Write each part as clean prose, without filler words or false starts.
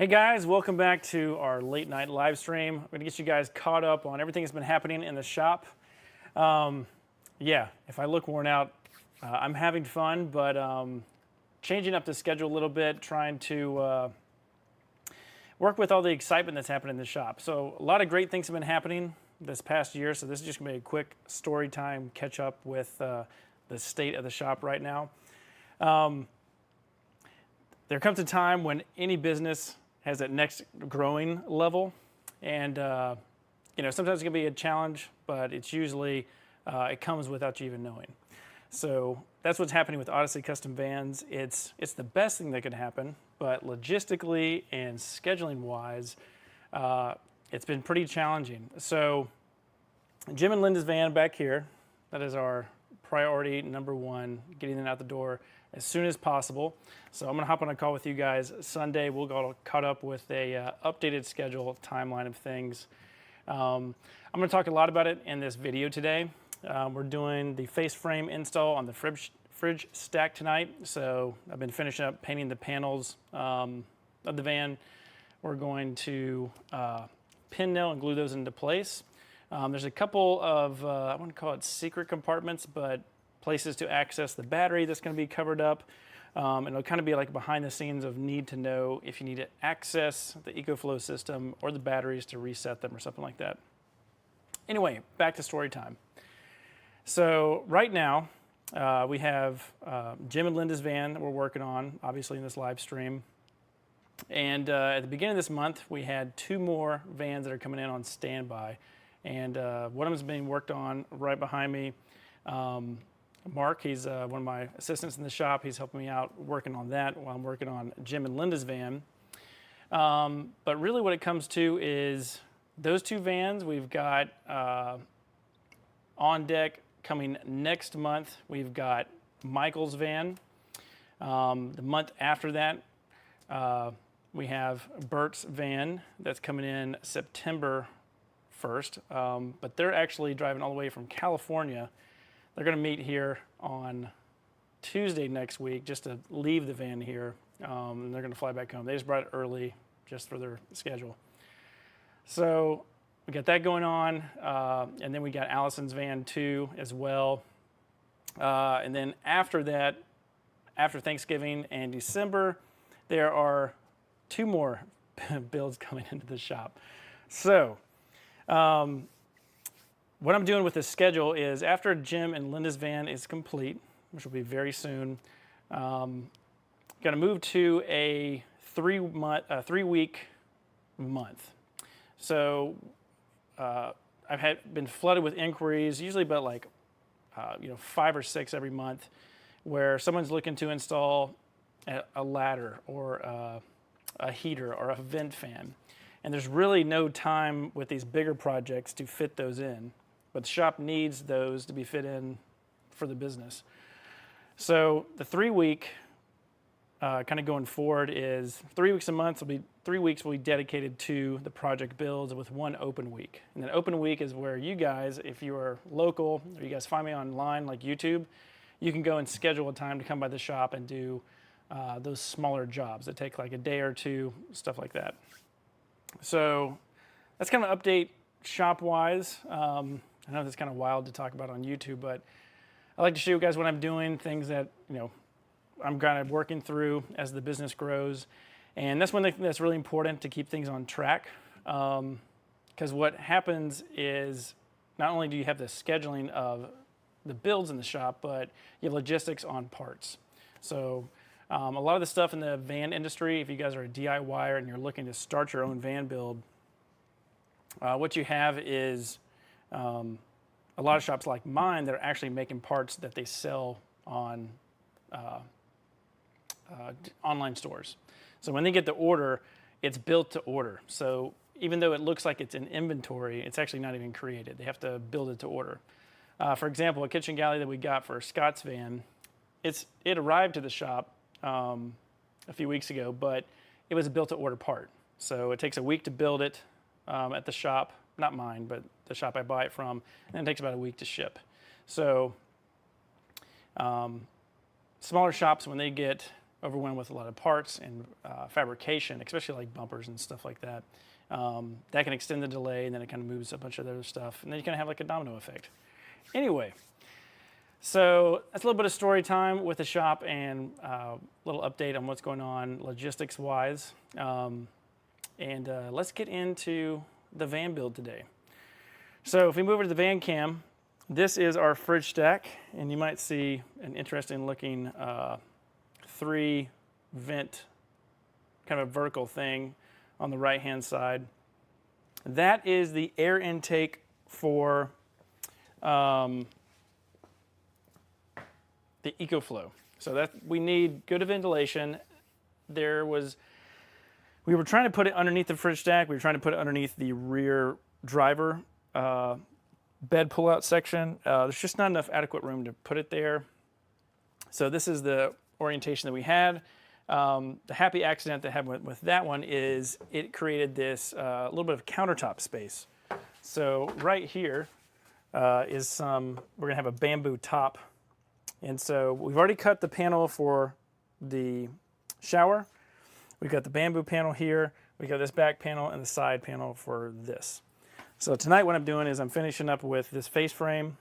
Hey guys, welcome back to our late night live stream. I'm gonna get you guys caught up on everything that's been happening in the shop. Yeah, if I look worn out, I'm having fun, but changing up the schedule a little bit, trying to work with all the excitement that's happening in the shop. So a lot of great things have been happening this past year, so this is just gonna be a quick story time catch up with the state of the shop right now. There comes a time when any business has that next growing level, and sometimes it can be a challenge, but it's usually it comes without you even knowing. So that's what's happening with Odyssey Custom Vans. It's the best thing that could happen, but logistically and scheduling wise, it's been pretty challenging. So Jim and Linda's van back here, that is our priority number one, getting them out the door as soon as possible. So I'm gonna hop on a call with you guys Sunday. We'll go caught up with a updated schedule, timeline of things. I'm gonna talk a lot about it in this video today. We're doing the face frame install on the fridge stack tonight. So I've been finishing up painting the panels of the van. We're going to pin nail and glue those into place. There's a couple of, I wouldn't call it secret compartments, but places to access the battery that's going to be covered up. And it'll kind of be like behind the scenes of need to know if you need to access the EcoFlow system or the batteries to reset them or something like that. Anyway, back to story time. So right now, we have Jim and Linda's van that we're working on, obviously in this live stream. And at the beginning of this month, we had two more vans that are coming in on standby. And one of them is being worked on right behind me. Mark, he's one of my assistants in the shop. He's helping me out working on that while I'm working on Jim and Linda's van. But really what it comes to is those two vans we've got on deck coming next month. We've got Michael's van. The month after that, we have Bert's van that's coming in September 1st. But they're actually driving all the way from California. They're going to meet here on Tuesday next week just to leave the van here. And they're going to fly back home. They just brought it early just for their schedule. So we got that going on. And then we got Allison's van too as well. And then after that, after Thanksgiving and December, there are two more builds coming into the shop. So what I'm doing with this schedule is after Jim and Linda's van is complete, which will be very soon, going to move to a 3-week month. So I've been flooded with inquiries, usually about like 5 or 6 every month, where someone's looking to install a ladder or a heater or a vent fan. And there's really no time with these bigger projects to fit those in. But the shop needs those to be fit in for the business. So the 3-week, kind of going forward, is 3 weeks a month. 3 weeks will be dedicated to the project builds with 1 open week. And then open week is where you guys, if you are local or you guys find me online like YouTube, you can go and schedule a time to come by the shop and do those smaller jobs that take like a day or two, stuff like that. So that's kind of an update shop-wise. I know that's kind of wild to talk about on YouTube, but I like to show you guys what I'm doing, things that I'm kind of working through as the business grows. And that's one thing that's really important to keep things on track. Because what happens is not only do you have the scheduling of the builds in the shop, but you have logistics on parts. So a lot of the stuff in the van industry, if you guys are a DIYer and you're looking to start your own van build, what you have is a lot of shops like mine that are actually making parts that they sell on online stores. So when they get the order, it's built to order. So even though it looks like it's in inventory, it's actually not even created. They have to build it to order. For example, a kitchen galley that we got for Scott's van, it arrived to the shop a few weeks ago, but it was a built to order part. So it takes a week to build it at the shop. Not mine, but the shop I buy it from, and it takes about a week to ship. So smaller shops, when they get overwhelmed with a lot of parts and fabrication, especially like bumpers and stuff like that. That can extend the delay, and then it kind of moves a bunch of other stuff, and then you kind of have like a domino effect. Anyway, so that's a little bit of story time with the shop and a little update on what's going on logistics-wise. Let's get into the van build today. So if we move over to the van cam, this is our fridge stack, and you might see an interesting looking 3-vent kind of vertical thing on the right hand side. That is the air intake for the EcoFlow. So that we need good ventilation. We were trying to put it underneath the fridge stack. We were trying to put it underneath the rear driver bed pullout section. There's just not enough adequate room to put it there. So this is the orientation that we had. The happy accident that happened with that one is it created this little bit of countertop space. So right here is we're gonna have a bamboo top. And so we've already cut the panel for the shower. We've got the bamboo panel here. We got this back panel and the side panel for this. So tonight what I'm doing is I'm finishing up with this face frame.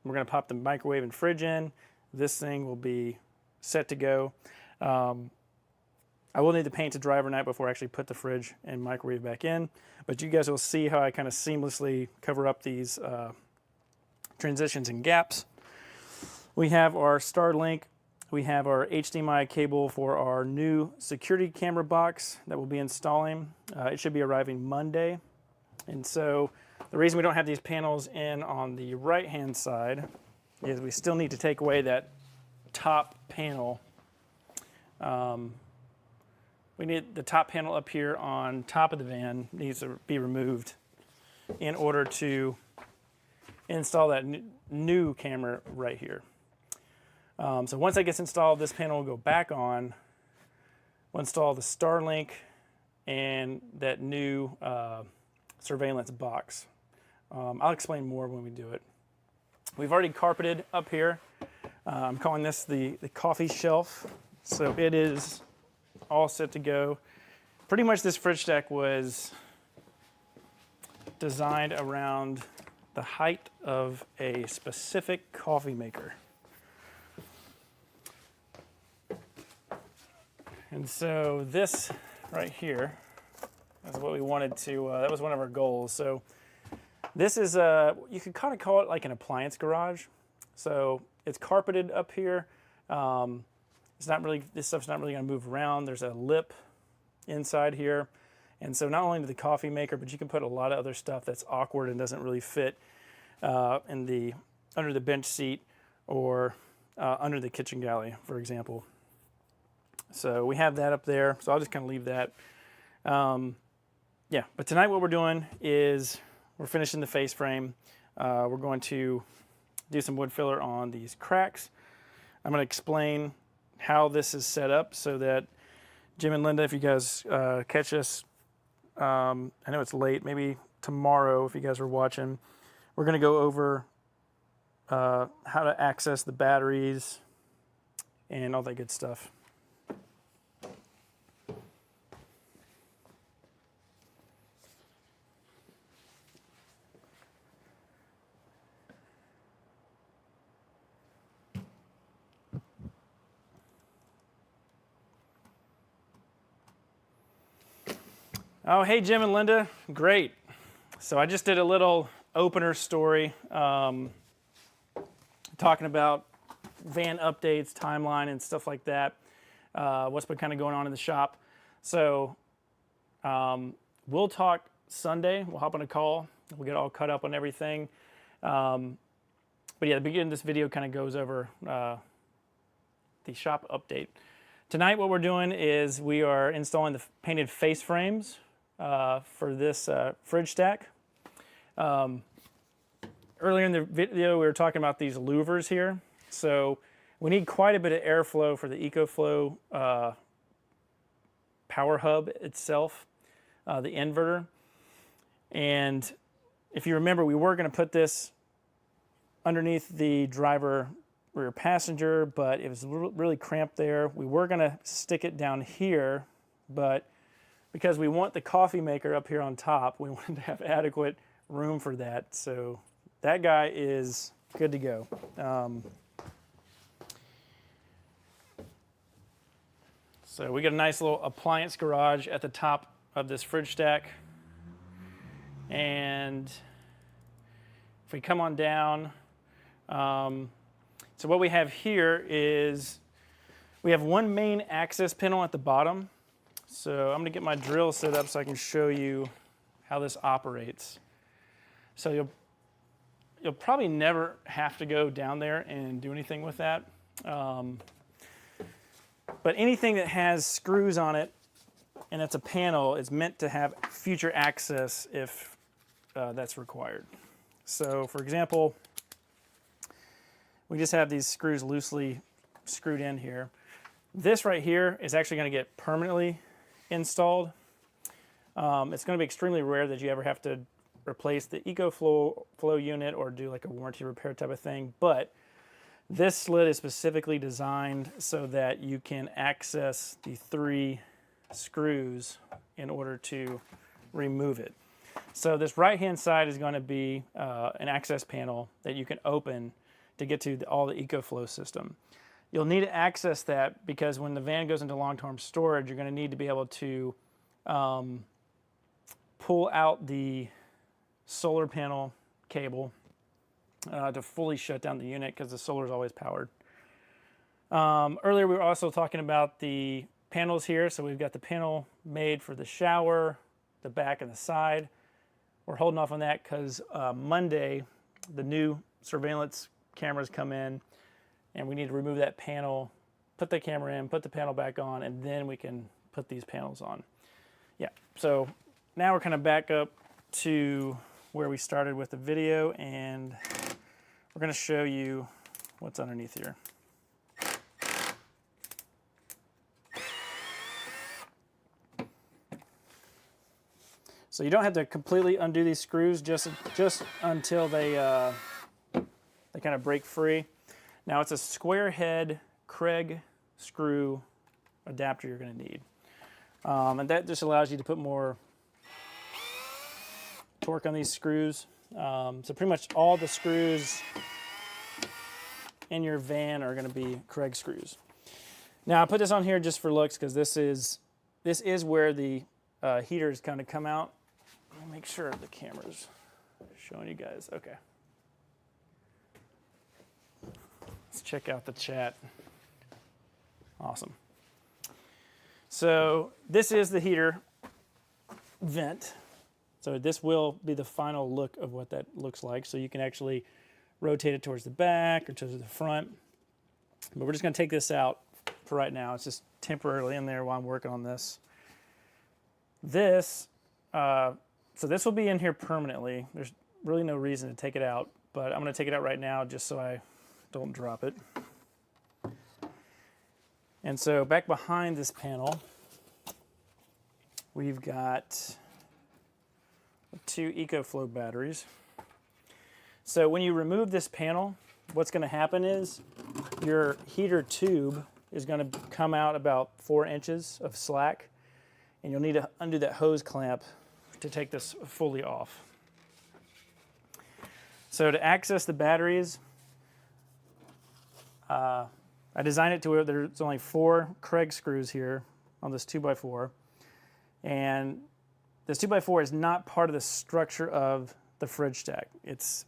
We're gonna pop the microwave and fridge in. This thing will be set to go. I will need to paint to dry overnight before I actually put the fridge and microwave back in, but you guys will see how I kind of seamlessly cover up these transitions and gaps. We have our Starlink. We have our HDMI cable for our new security camera box that we'll be installing. It should be arriving Monday. And so the reason we don't have these panels in on the right-hand side is we still need to take away that top panel. We need the top panel up here on top of the van needs to be removed in order to install that new camera right here. So once that gets installed, this panel will go back on. We'll install the Starlink and that new surveillance box. I'll explain more when we do it. We've already carpeted up here. I'm calling this the coffee shelf. So it is all set to go. Pretty much this fridge stack was designed around the height of a specific coffee maker. And so this right here is what we wanted to, that was one of our goals. So this is, you could kind of call it like an appliance garage. So it's carpeted up here. It's not really, this stuff's not really gonna move around. There's a lip inside here. And so not only the coffee maker, but you can put a lot of other stuff that's awkward and doesn't really fit under the bench seat or under the kitchen galley, for example. So we have that up there, so I'll just kind of leave that. Yeah, but tonight what we're doing is we're finishing the face frame. We're going to do some wood filler on these cracks. I'm going to explain how this is set up so that Jim and Linda, if you guys catch us, I know it's late, maybe tomorrow if you guys are watching, we're going to go over how to access the batteries and all that good stuff. Oh, hey, Jim and Linda, great. So I just did a little opener story talking about van updates, timeline, and stuff like that, what's been kind of going on in the shop. So we'll talk Sunday. We'll hop on a call. We'll get all caught up on everything. But yeah, the beginning of this video kind of goes over the shop update. Tonight what we're doing is we are installing the painted face frames for this fridge stack. Earlier in the video we were talking about these louvers here. So we need quite a bit of airflow for the EcoFlow power hub itself, the inverter. And if you remember, we were going to put this underneath the driver rear passenger, but it was really cramped there. We were going to stick it down here, but because we want the coffee maker up here on top, we wanted to have adequate room for that. So that guy is good to go. So we got a nice little appliance garage at the top of this fridge stack. And if we come on down, so what we have here is we have one main access panel at the bottom. So I'm going to get my drill set up so I can show you how this operates. So you'll probably never have to go down there and do anything with that. But anything that has screws on it and it's a panel is meant to have future access if that's required. So for example, we just have these screws loosely screwed in here. This right here is actually going to get permanently installed. It's going to be extremely rare that you ever have to replace the EcoFlow unit or do like a warranty repair type of thing, but this slit is specifically designed so that you can access the 3 screws in order to remove it. So this right-hand side is going to be an access panel that you can open to get to all the EcoFlow system. You'll need to access that because when the van goes into long-term storage, you're going to need to be able to pull out the solar panel cable to fully shut down the unit because the solar is always powered. Earlier we were also talking about the panels here. So we've got the panel made for the shower, the back and the side. We're holding off on that because Monday the new surveillance cameras come in and we need to remove that panel, put the camera in, put the panel back on, and then we can put these panels on. Yeah, so now we're kind of back up to where we started with the video, and we're going to show you what's underneath here. So you don't have to completely undo these screws just until they kind of break free. Now it's a square head Craig screw adapter you're going to need. And that just allows you to put more torque on these screws. So pretty much all the screws in your van are going to be Craig screws. Now I put this on here just for looks because this is where the heaters kind of come out. Let me make sure the camera's showing you guys. Okay. Let's check out the chat. Awesome. So this is the heater vent. So this will be the final look of what that looks like. So you can actually rotate it towards the back or towards the front. But we're just going to take this out for right now. It's just temporarily in there while I'm working on this. So this will be in here permanently. There's really no reason to take it out, but I'm going to take it out right now just so I don't drop it. And so back behind this panel, we've got 2 EcoFlow batteries. So when you remove this panel, what's going to happen is your heater tube is going to come out about 4 inches of slack, and you'll need to undo that hose clamp to take this fully off. So to access the batteries, I designed it to where there's only 4 Craig screws here on this 2x4, and this 2x4 is not part of the structure of the fridge stack. It's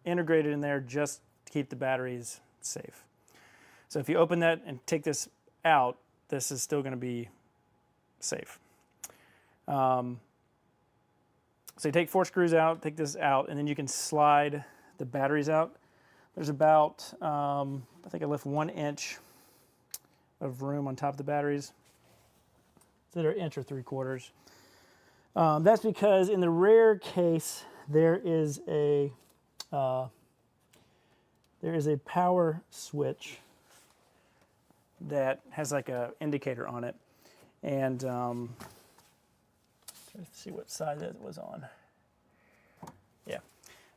integrated in there just to keep the batteries safe. So if you open that and take this out, this is still going to be safe. So you take 4 screws out, take this out, and then you can slide the batteries out. There's about, I think I left 1 inch of room on top of the batteries. So they're 1 inch or 3/4. That's because in the rare case, there is a power switch that has like a indicator on it. And let's see what side that was on. Yeah.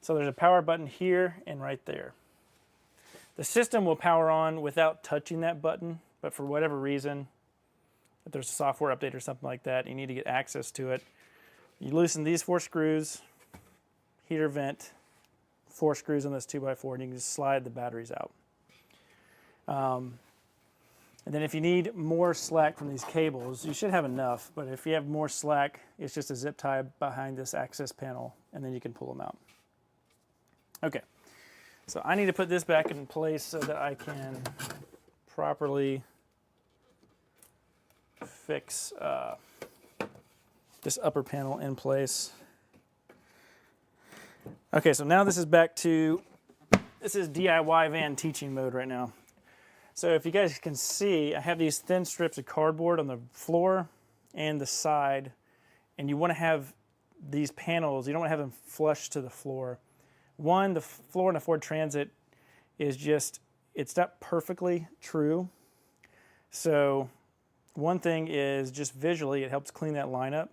So there's a power button here and right there. The system will power on without touching that button, but for whatever reason, if there's a software update or something like that, you need to get access to it. You loosen these 4 screws, heater vent, 4 screws on this 2x4, and you can just slide the batteries out. And then if you need more slack from these cables, you should have enough, but if you have more slack, it's just a zip tie behind this access panel, and then you can pull them out. Okay, so I need to put this back in place so that I can properly fix this upper panel in place. Okay, so now this is back to, this is DIY van teaching mode right now. So if you guys can see, I have these thin strips of cardboard on the floor and the side, and you want to have these panels, you don't want to have them flush to the floor. One, the floor in a Ford Transit is just, it's not perfectly true. So one thing is just visually, it helps clean that line up.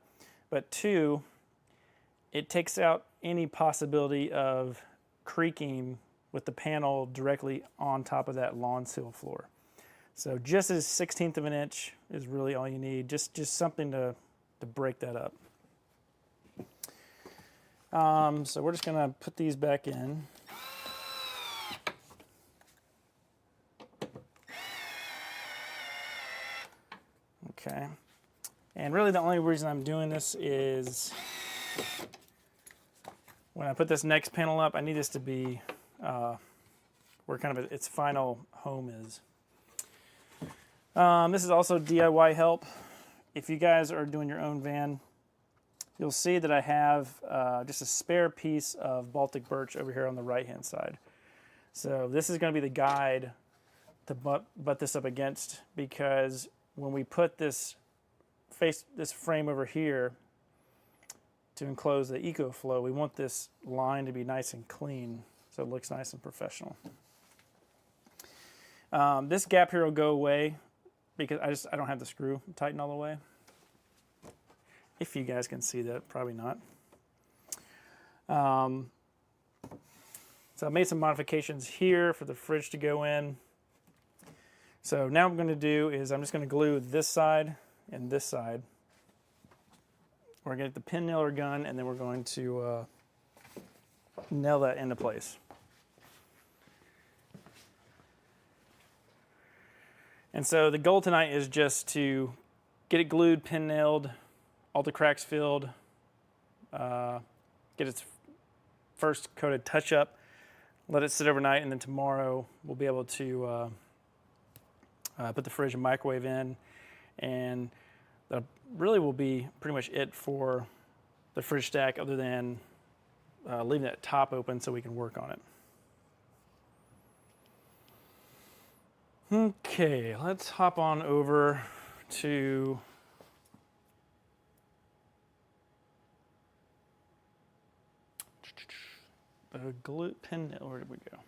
But 2, it takes out any possibility of creaking with the panel directly on top of that lawn sill floor. So just a 1/16 of an inch is really all you need, just something to break that up. So we're just gonna put these back in. Okay, and really the only reason I'm doing this is when I put this next panel up, I need this to be where kind of its final home is. This is also DIY help. If you guys are doing your own van, you'll see that I have just a spare piece of Baltic birch over here on the right-hand side. So this is going to be the guide to butt this up against, because when we put this frame over here to enclose the EcoFlow, we want this line to be nice and clean so it looks nice and professional. This gap here will go away because I don't have the screw tightened all the way. If you guys can see that, probably not. So I made some modifications here for the fridge to go in. So now what I'm going to do is I'm just going to glue this side and this side. We're going to get the pin nailer gun, and then we're going to nail that into place. And so the goal tonight is just to get it glued, pin nailed, all the cracks filled, get its first coated touch up, let it sit overnight, and then tomorrow we'll be able to put the fridge and microwave in, and that really will be pretty much it for the fridge stack, other than leaving that top open so we can work on it. Okay, let's hop on over to the glue pin nail. Where did we go?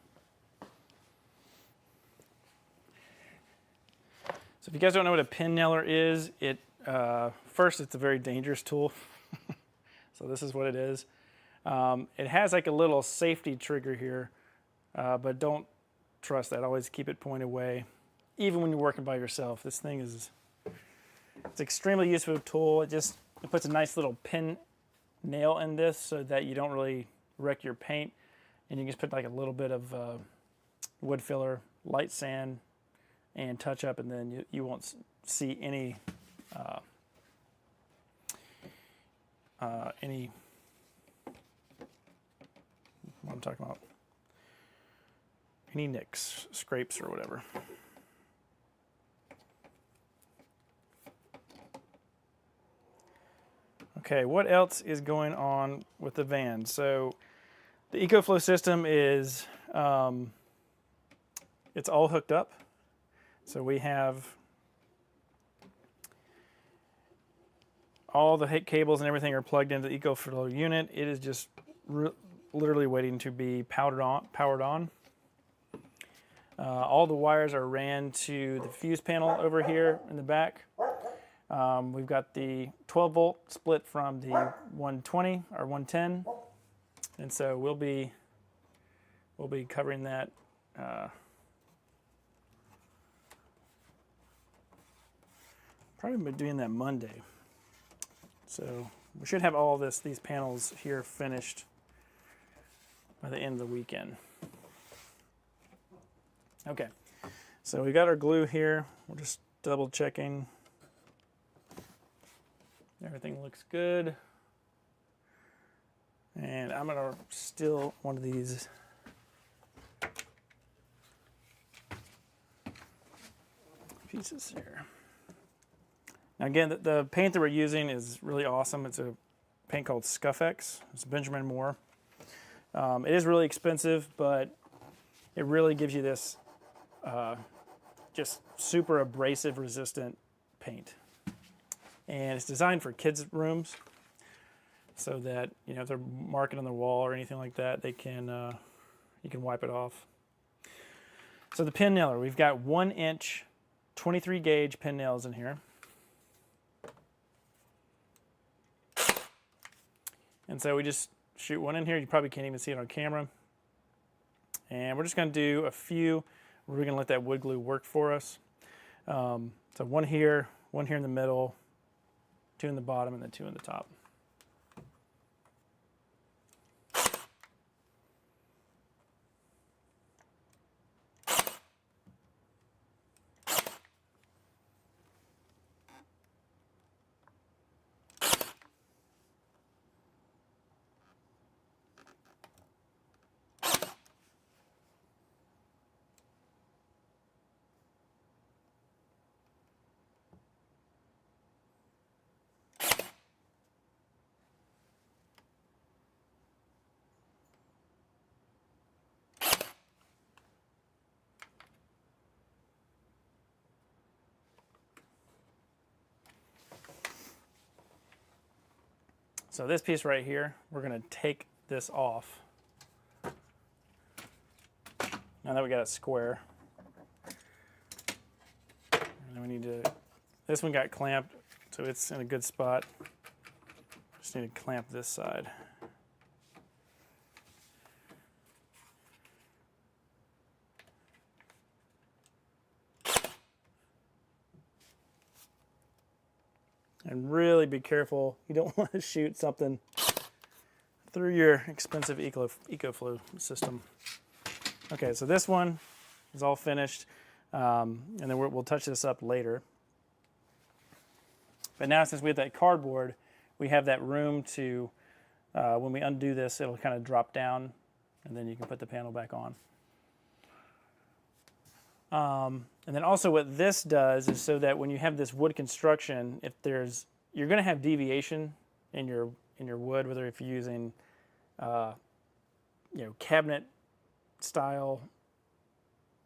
So if you guys don't know what a pin nailer is, first, it's a very dangerous tool. So this is what it is. It has like a little safety trigger here, but don't trust that. Always keep it pointed away, even when you're working by yourself. This thing it's extremely useful tool. It puts a nice little pin nail in this so that you don't really wreck your paint, and you can just put like a little bit of wood filler, light sand, and touch up, and then you won't see any what I'm talking about, any nicks, scrapes, or whatever. Okay, what else is going on with the van? So the EcoFlow system is, it's all hooked up. So we have all the cables and everything are plugged into the EcoFlow unit. It is just literally waiting to be powered on. All the wires are ran to the fuse panel over here in the back. We've got the 12 volt split from the 120 or 110, and so we'll be covering that Probably doing that Monday. So we should have all these panels here finished by the end of the weekend. Okay, so we got our glue here. We're just double checking. Everything looks good. And I'm gonna steal one of these pieces here. Now again, the paint that we're using is really awesome. It's a paint called Scuffex. It's Benjamin Moore. It is really expensive, but it really gives you this just super abrasive resistant paint. And it's designed for kids' rooms so that, you know, if they're marking on the wall or anything like that, they can you can wipe it off. So the pin nailer, we've got 1-inch 23 gauge pin nails in here. And so we just shoot one in here. You probably can't even see it on camera. And we're just going to do a few. We're going to let that wood glue work for us. So one here in the middle, 2 in the bottom, and then 2 in the top. So this piece right here, we're going to take this off. Now that we got it square. And then we need to, this one got clamped, so it's in a good spot. Just need to clamp this side. And really be careful. You don't want to shoot something through your expensive EcoFlow system. Okay, so this one is all finished, and then we'll touch this up later. But now since we have that cardboard, we have that room to, when we undo this, it'll kind of drop down, and then you can put the panel back on. And then also what this does is so that when you have this wood construction, if you're going to have deviation in your wood, whether if you're using, cabinet style,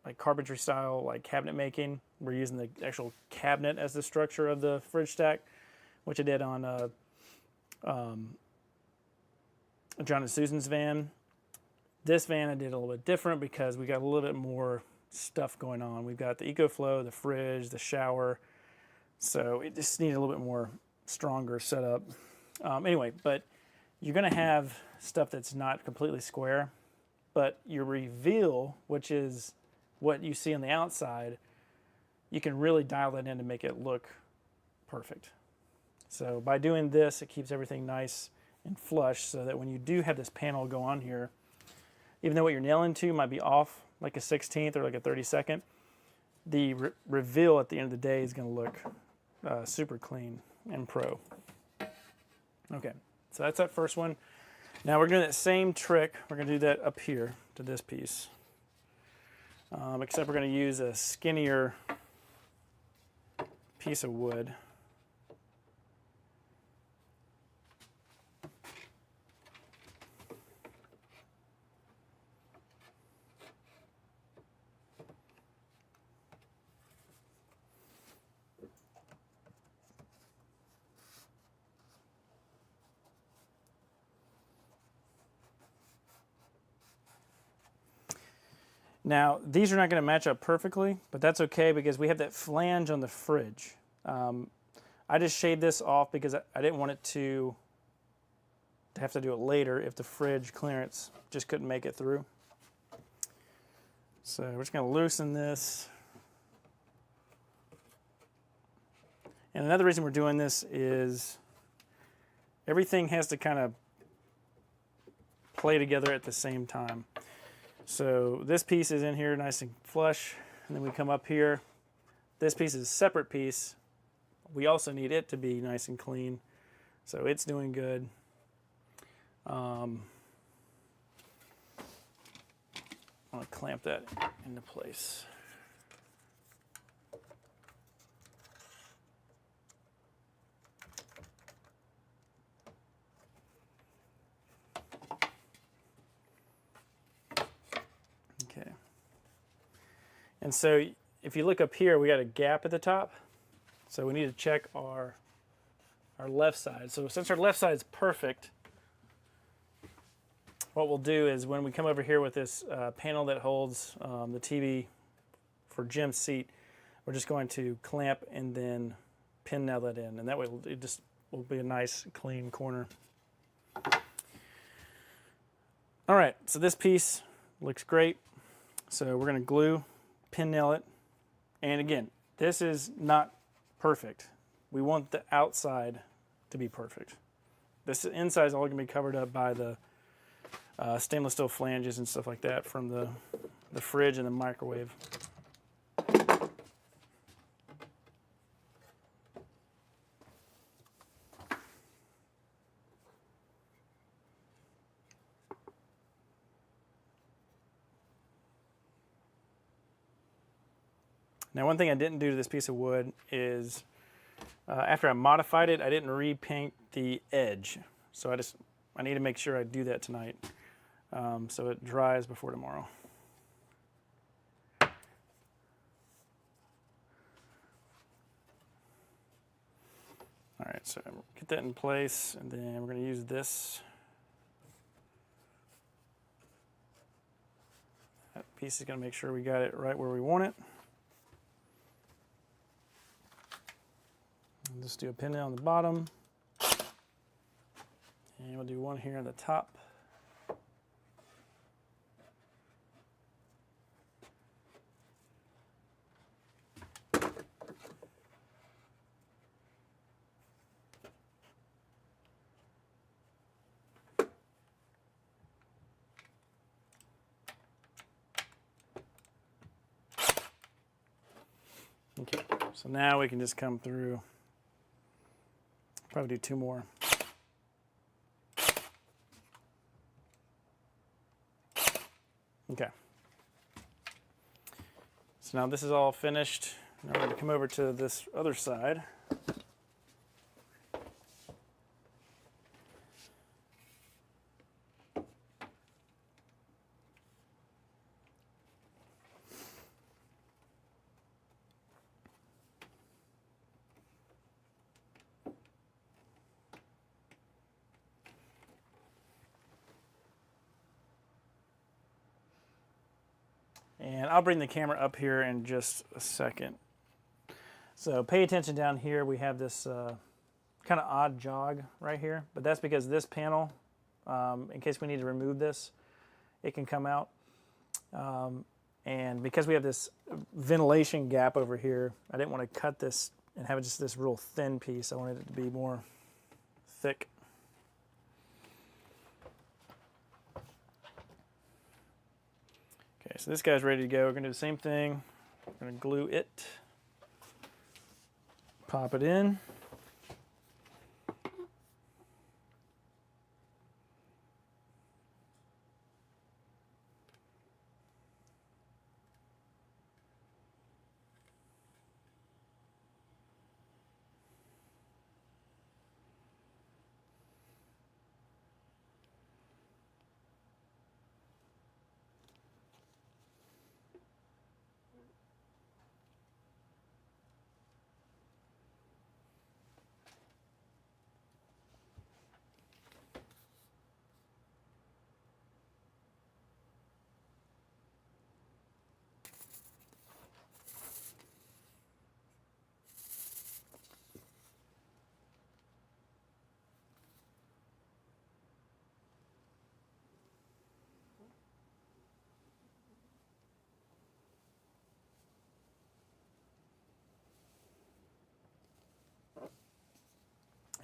like carpentry style, like cabinet making. We're using the actual cabinet as the structure of the fridge stack, which I did on John and Susan's van. This van I did a little bit different because we got a little bit more stuff going on. We've got the EcoFlow, the fridge, the shower, so it just needed a little bit more stronger setup. Anyway, but you're going to have stuff that's not completely square, but your reveal, which is what you see on the outside, you can really dial that in to make it look perfect. So by doing this, it keeps everything nice and flush so that when you do have this panel go on here, even though what you're nailing to might be off like a 16th or like a 32nd, the reveal at the end of the day is going to look super clean and pro. Okay, so that's that first one. Now we're doing that same trick. We're going to do that up here to this piece, except we're going to use a skinnier piece of wood. Now, these are not going to match up perfectly, but that's okay because we have that flange on the fridge. I just shaved this off because I didn't want it to have to do it later if the fridge clearance just couldn't make it through. So we're just going to loosen this. And another reason we're doing this is everything has to kind of play together at the same time. So this piece is in here nice and flush, and then we come up here. This piece is a separate piece. We also need it to be nice and clean. So it's doing good. I'm going to clamp that into place. Okay. And so if you look up here, we got a gap at the top. So we need to check our left side. So since our left side is perfect, what we'll do is when we come over here with this panel that holds the TV for Jim's seat, we're just going to clamp and then pin nail that in. And that way it just will be a nice clean corner. All right, so this piece looks great. So we're going to glue, pin nail it. And again, this is not perfect. We want the outside to be perfect. This inside is all going to be covered up by the stainless steel flanges and stuff like that from the fridge and the microwave. Now, one thing I didn't do to this piece of wood is after I modified it, I didn't repaint the edge. So I need to make sure I do that tonight so it dries before tomorrow. All right, so get that in place, and then we're going to use this. That piece is going to make sure we got it right where we want it. And just do a pin nail on the bottom. And we'll do one here on the top. Okay, so now we can just come through. Probably do two more. Okay. So now this is all finished. Now we're going to come over to this other side. And I'll bring the camera up here in just a second. So pay attention down here. We have this kind of odd jog right here, but that's because this panel, in case we need to remove this, it can come out. And because we have this ventilation gap over here, I didn't want to cut this and have just this real thin piece. I wanted it to be more thick. Okay, so this guy's ready to go. We're going to do the same thing. We're going to glue it, pop it in.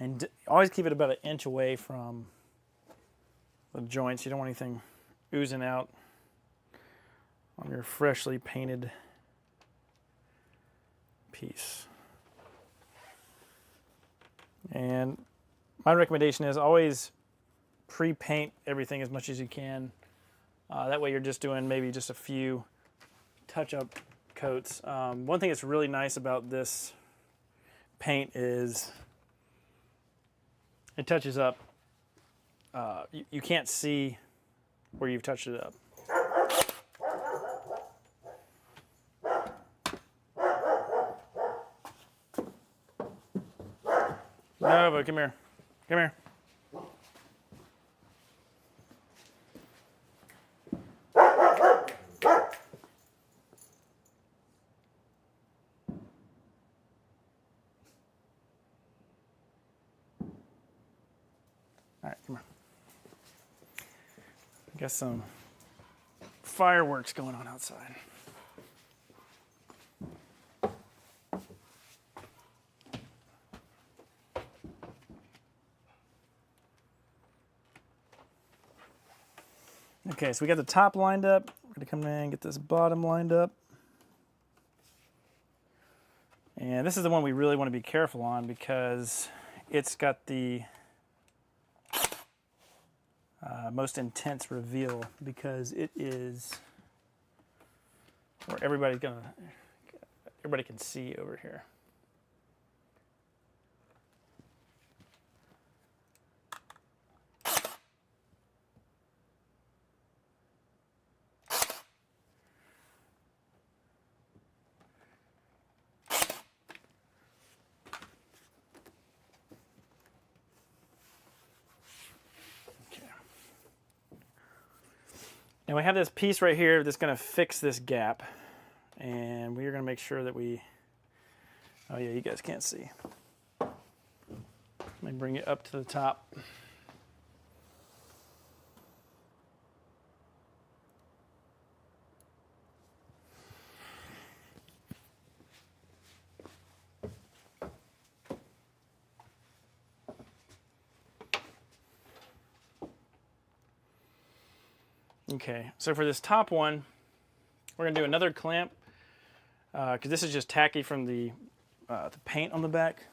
And always keep it about 1 inch away from the joints. You don't want anything oozing out on your freshly painted piece. And my recommendation is always pre-paint everything as much as you can. That way you're just doing maybe just a few touch-up coats. One thing that's really nice about this paint is it touches up. You can't see where you've touched it up. No, but come here. Come here. All right, come on. Got some fireworks going on outside. Okay, so we got the top lined up. We're gonna come in and get this bottom lined up. And this is the one we really want to be careful on because it's got the most intense reveal, because it is where everybody can see over here. And we have this piece right here that's going to fix this gap, and we are going to make sure that we, oh yeah, you guys can't see. Let me bring it up to the top. Okay, so for this top one, we're going to do another clamp, because this is just tacky from the paint on the back.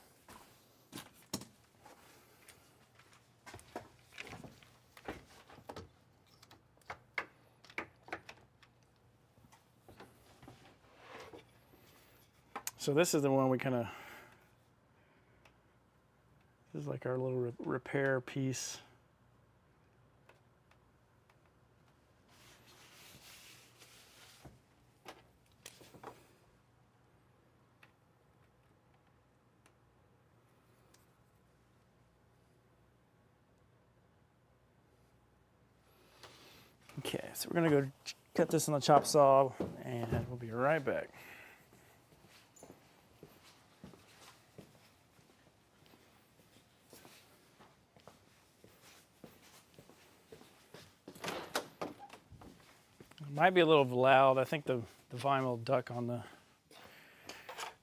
So this is the one we kind of, this is like our little repair piece. Okay, so we're gonna go cut this on the chop saw, and we'll be right back. It might be a little loud. I think the volume will duck on the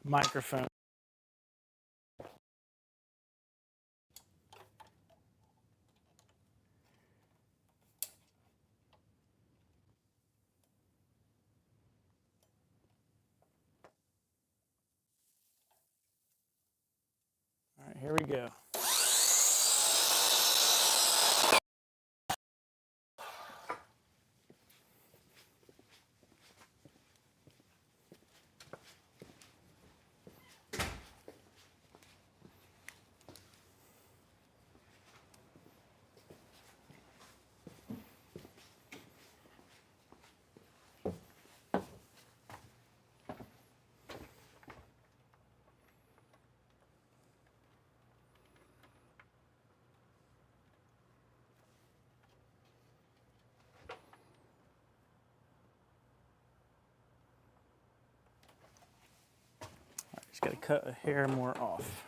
microphone. All right, here we go. Just got to cut a hair more off.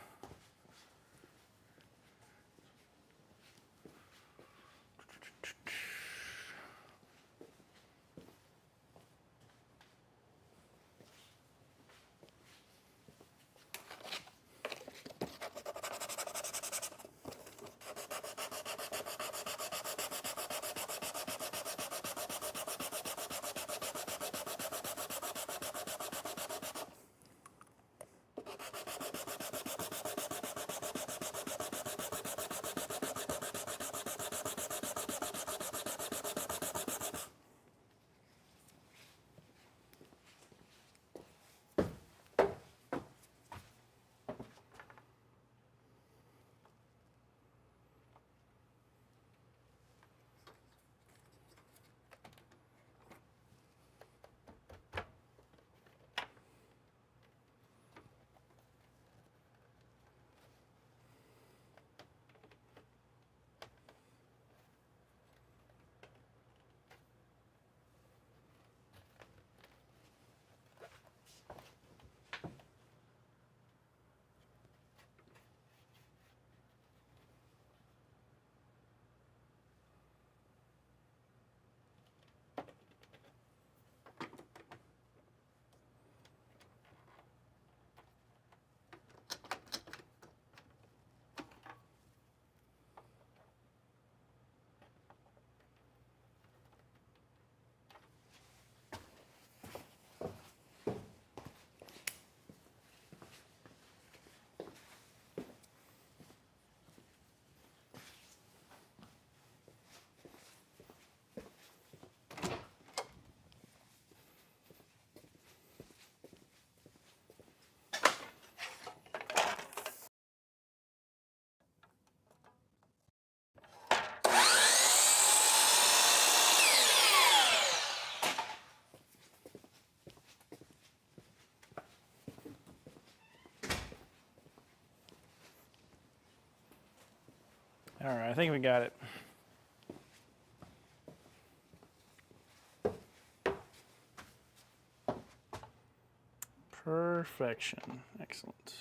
All right, I think we got it. Perfection. Excellent.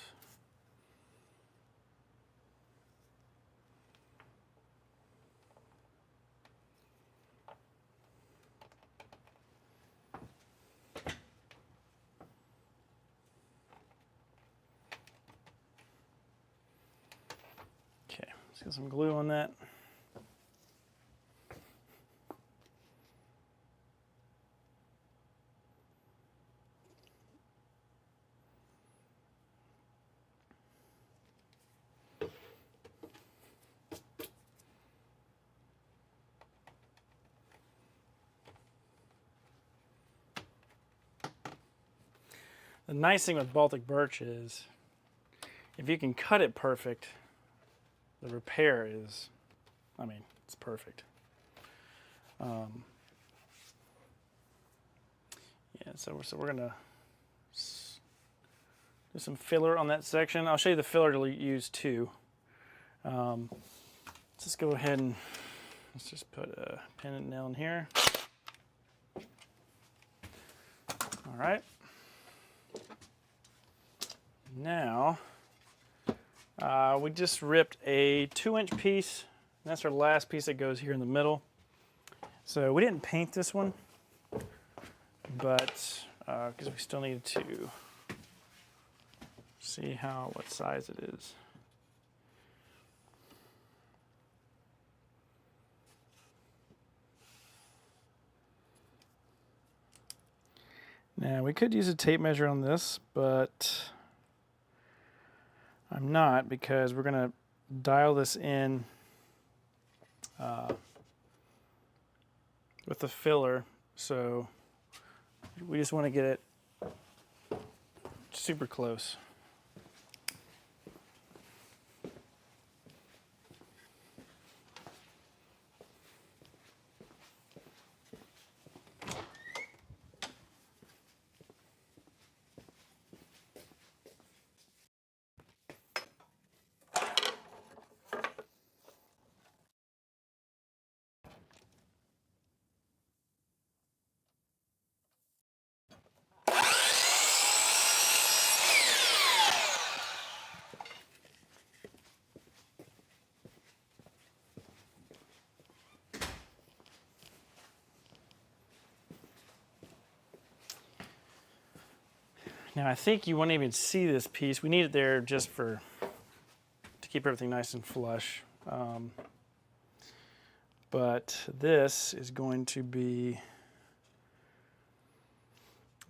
Okay, let's get some glue on that. The nice thing with Baltic birch is if you can cut it perfect, the repair is, I mean, it's perfect. Yeah, so we're gonna do some filler on that section. I'll show you the filler to use too. Let's just go ahead and let's just put a pin and nail in here. All right. Now, we just ripped a 2-inch piece. And that's our last piece that goes here in the middle. So we didn't paint this one, but because we still needed to see what size it is. Now we could use a tape measure on this, but I'm not, because we're going to dial this in with the filler, so we just want to get it super close. Now I think you won't even see this piece. We need it there just to keep everything nice and flush. But this is going to be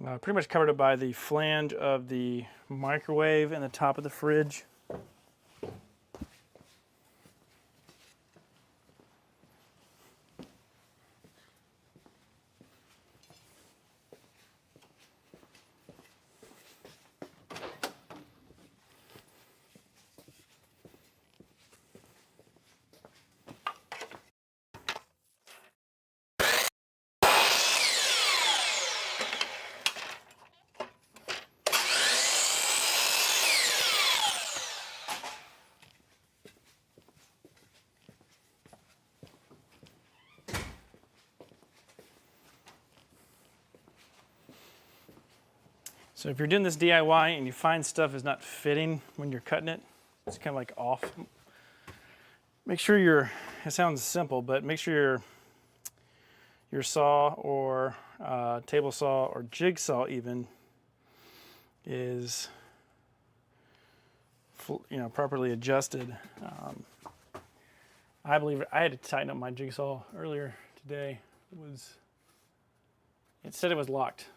pretty much covered up by the flange of the microwave and the top of the fridge. So if you're doing this DIY and you find stuff is not fitting when you're cutting it, it's kind of like off, make sure it sounds simple, but make sure your saw or table saw or jigsaw even is properly adjusted. I believe I had to tighten up my jigsaw earlier today. It said it was locked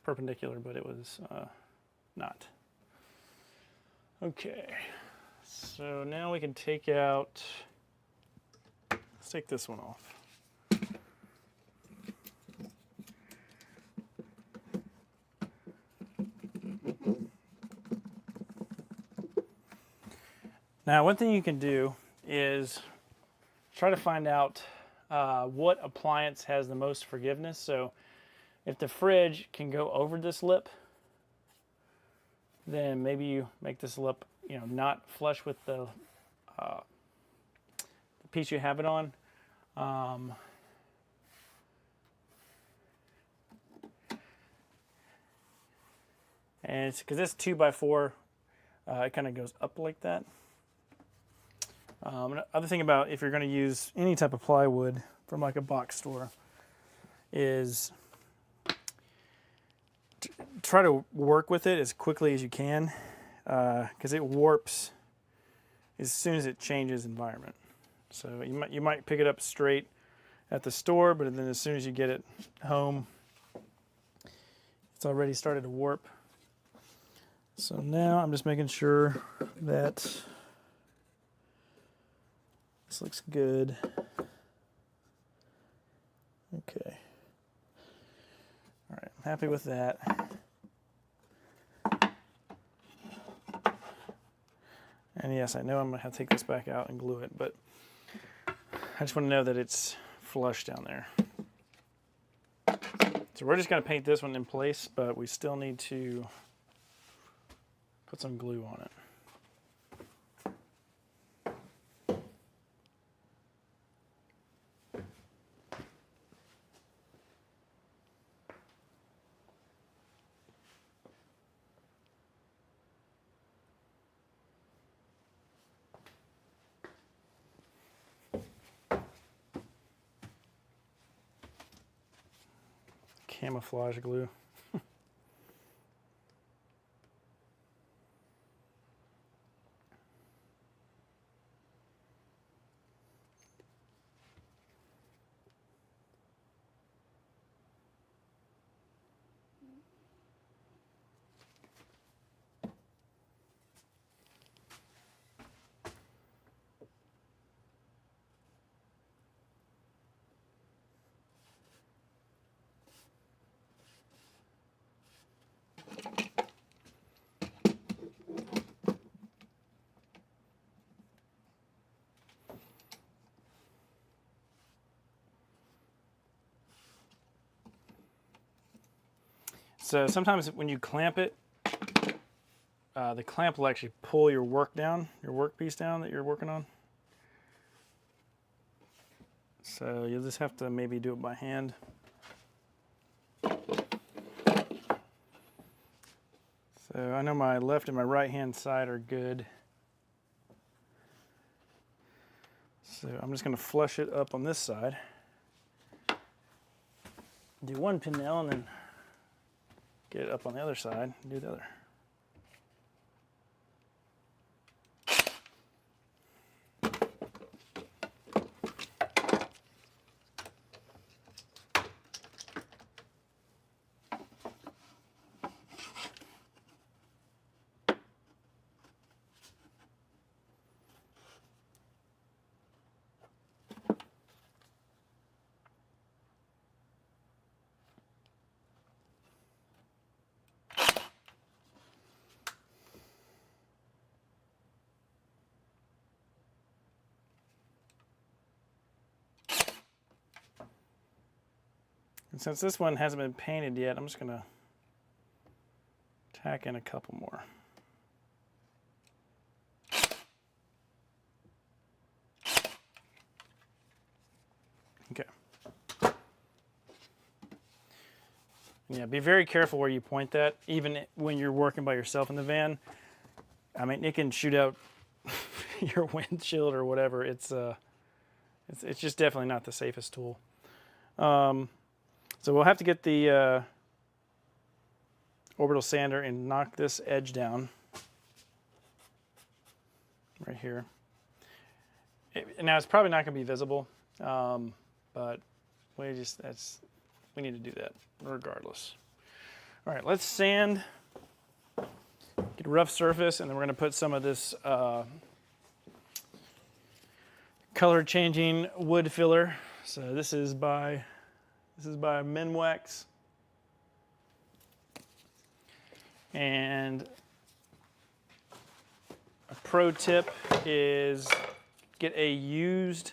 perpendicular, but it was not. Okay, so now we can take out, let's take this one off. Now, one thing you can do is try to find out what appliance has the most forgiveness. So if the fridge can go over this lip, then maybe you make this lip, not flush with the piece you have it on. And it's because this 2x4, it kind of goes up like that. Another thing about if you're going to use any type of plywood from like a box store is try to work with it as quickly as you can, because it warps as soon as it changes environment. So you might pick it up straight at the store, but then as soon as you get it home, it's already started to warp. So now I'm just making sure that this looks good. Okay. All right, I'm happy with that. And yes, I know I'm gonna have to take this back out and glue it, but I just want to know that it's flush down there. So we're just gonna paint this one in place, but we still need to put some glue on it. Camouflage glue. So sometimes when you clamp it, the clamp will actually pull your work down, your workpiece down that you're working on. So you'll just have to maybe do it by hand. So I know my left and my right hand side are good. So I'm just going to flush it up on this side. Do one pin nail and then get it up on the other side and do the other. And since this one hasn't been painted yet, I'm just going to tack in a couple more. Okay. Yeah, be very careful where you point that, even when you're working by yourself in the van. I mean, it can shoot out your windshield or whatever. It's just definitely not the safest tool. So we'll have to get the orbital sander and knock this edge down right here. Now it's probably not going to be visible, but we need to do that regardless. All right, let's sand, get a rough surface, and then we're going to put some of this color changing wood filler. So this is by Minwax. And a pro tip is get a used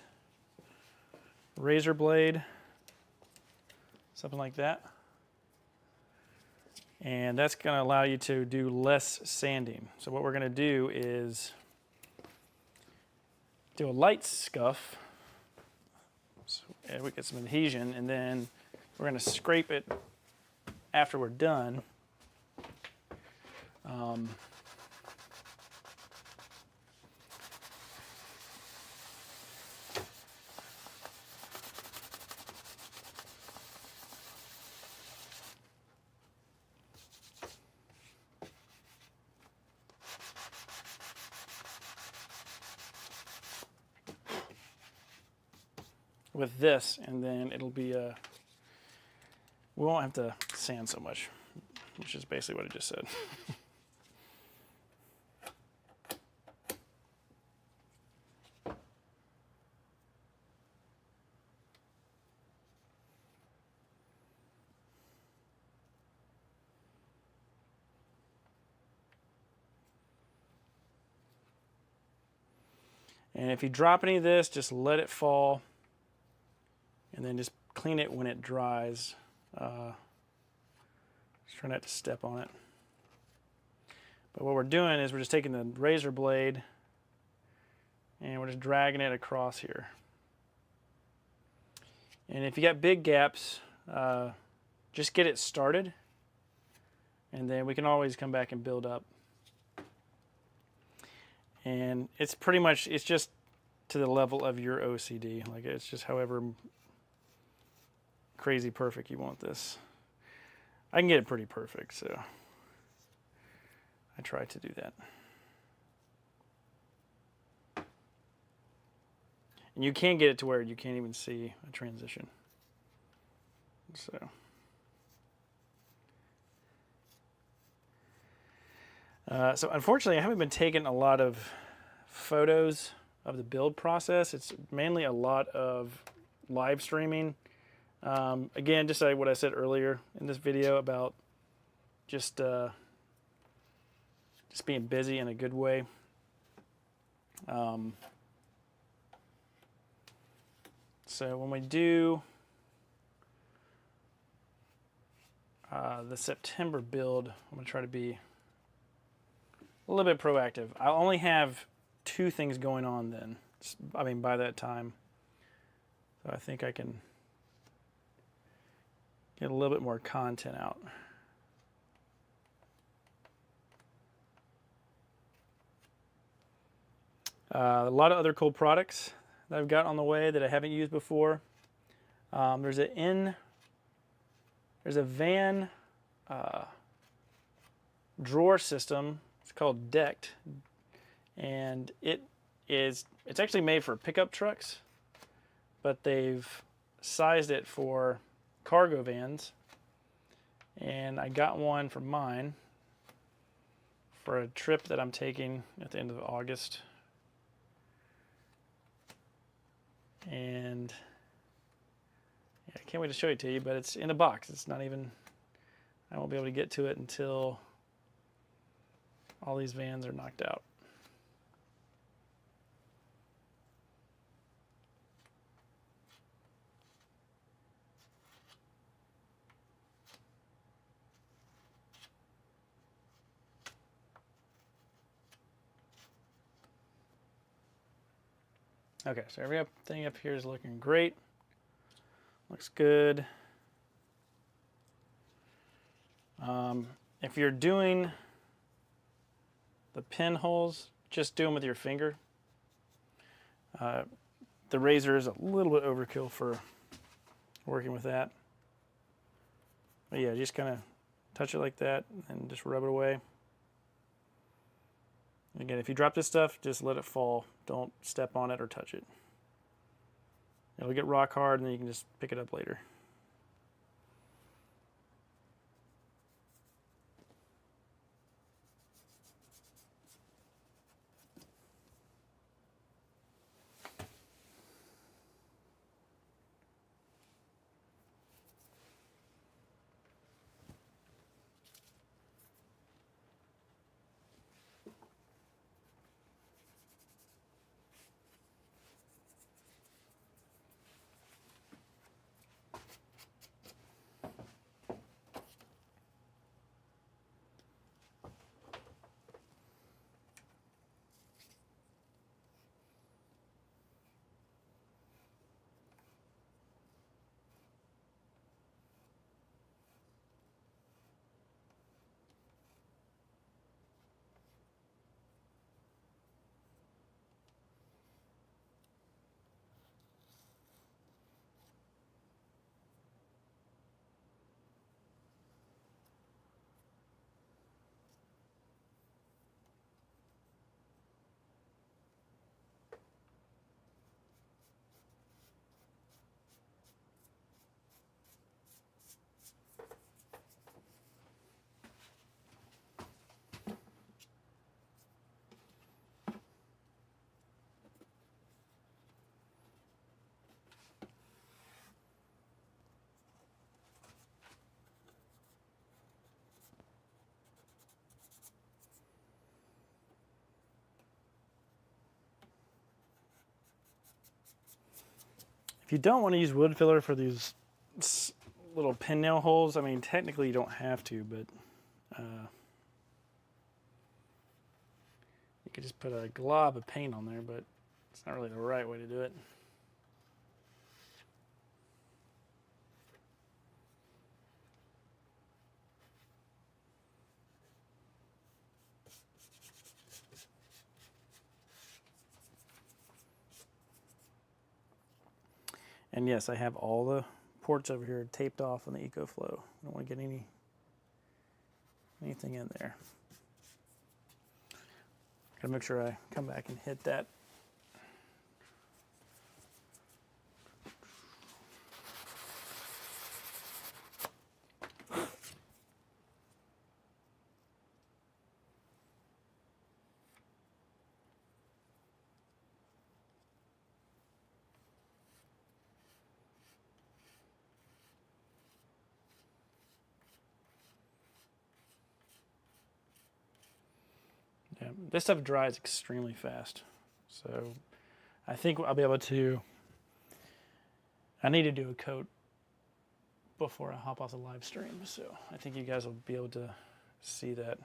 razor blade, something like that. And that's going to allow you to do less sanding. So what we're going to do is do a light scuff and we get some adhesion, and then we're going to scrape it after we're done. With this, and then it'll be we won't have to sand so much, which is basically what I just said. And if you drop any of this, just let it fall, and then just clean it when it dries. Just try not to step on it. But what we're doing is we're just taking the razor blade and we're just dragging it across here. And if you got big gaps, just get it started, and then we can always come back and build up. And it's pretty much, it's just to the level of your OCD. Like, it's just however crazy perfect you want this. I can get it pretty perfect, so I try to do that. And you can get it to where you can't even see a transition. So unfortunately, I haven't been taking a lot of photos of the build process. It's mainly a lot of live streaming. Again, just like what I said earlier in this video about just being busy in a good way. So when we do the September build, I'm going to try to be a little bit proactive. I'll only have 2 things going on then. I mean, by that time. So I think I can get a little bit more content out. A lot of other cool products that I've got on the way that I haven't used before. There's a van drawer system. It's called Decked, and it's actually made for pickup trucks, but they've sized it for cargo vans, and I got one for mine for a trip that I'm taking at the end of August. And yeah, I can't wait to show it to you, but it's in a box. It's not even, I won't be able to get to it until all these vans are knocked out. Okay, so everything up here is looking great. Looks good. If you're doing the pinholes, just do them with your finger. The razor is a little bit overkill for working with that. But yeah, just kind of touch it like that and just rub it away. Again, if you drop this stuff, just let it fall. Don't step on it or touch it. It'll get rock hard, and then you can just pick it up later. If you don't want to use wood filler for these little pin nail holes, I mean, technically you don't have to, but you could just put a glob of paint on there, but it's not really the right way to do it. And yes, I have all the ports over here taped off on the EcoFlow. I don't want to get anything in there. Gotta make sure I come back and hit that. Yeah, this stuff dries extremely fast, so I think I'll be able to. I need to do a coat before I hop off the live stream, so I think you guys will be able to see that.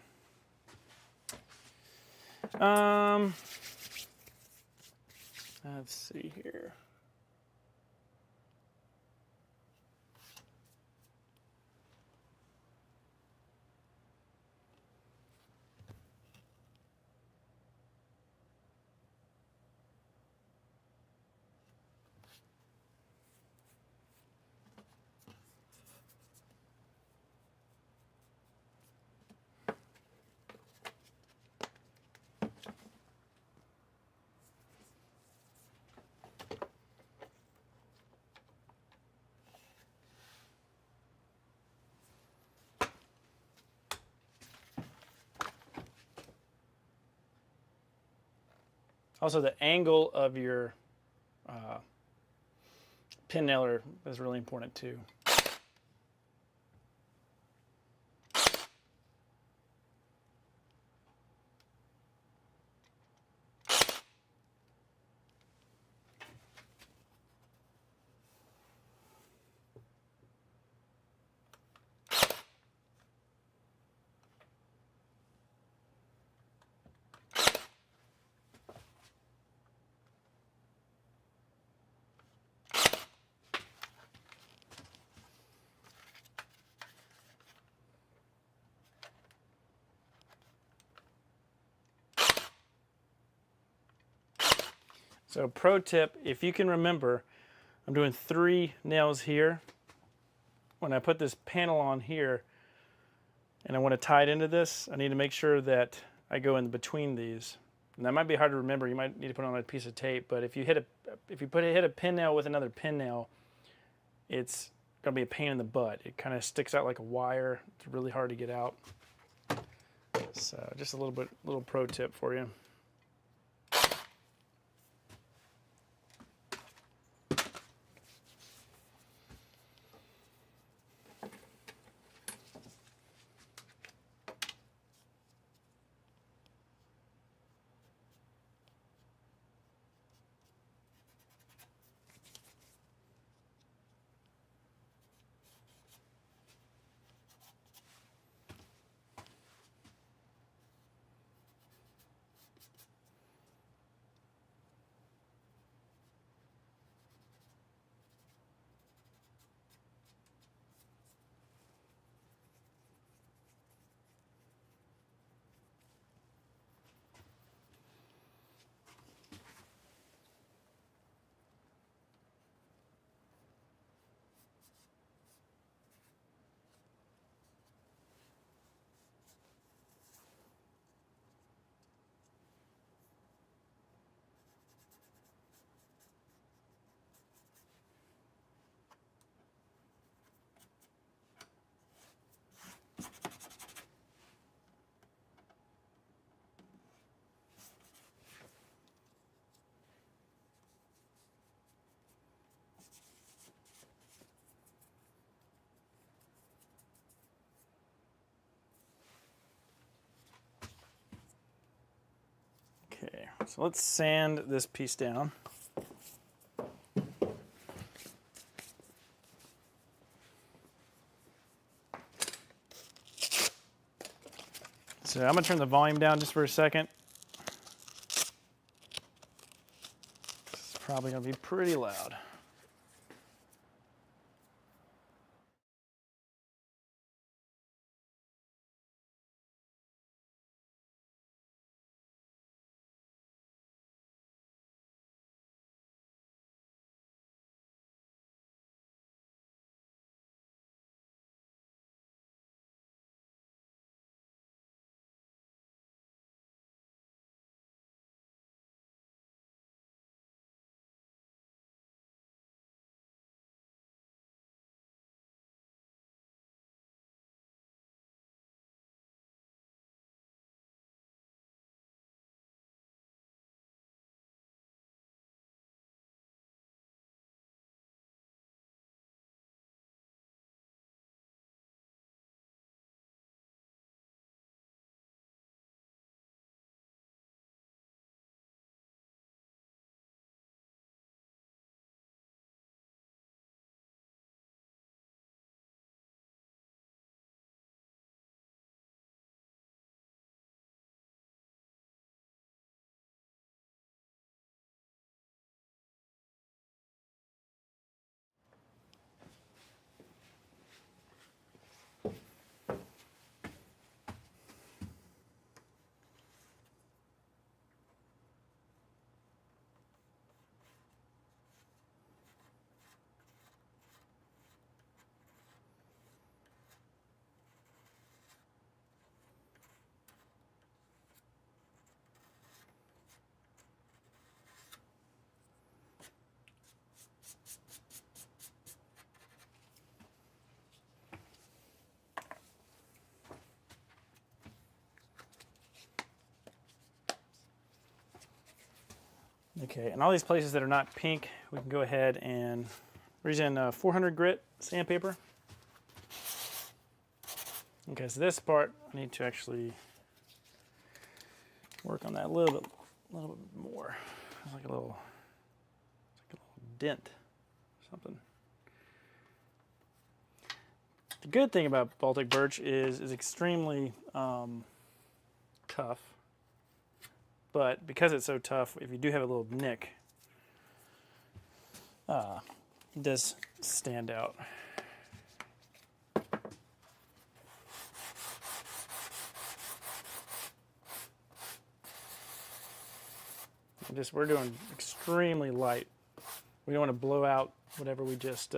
Let's see here. Also, the angle of your pin nailer is really important too. So pro tip, if you can remember, I'm doing 3 nails here. When I put this panel on here and I want to tie it into this, I need to make sure that I go in between these. And that might be hard to remember. You might need to put on a piece of tape, but if you hit a pin nail with another pin nail, it's gonna be a pain in the butt. It kind of sticks out like a wire. It's really hard to get out. So just a little pro tip for you. Okay, so let's sand this piece down. So I'm gonna turn the volume down just for a second. It's probably gonna be pretty loud. Okay, and all these places that are not pink, we can go ahead and we're using 400 grit sandpaper. Okay, so this part I need to actually work on that a little bit more. It's like a little dent or something. The good thing about Baltic birch is it's extremely tough. But because it's so tough, if you do have a little nick, it does stand out. We're doing extremely light. We don't want to blow out whatever we just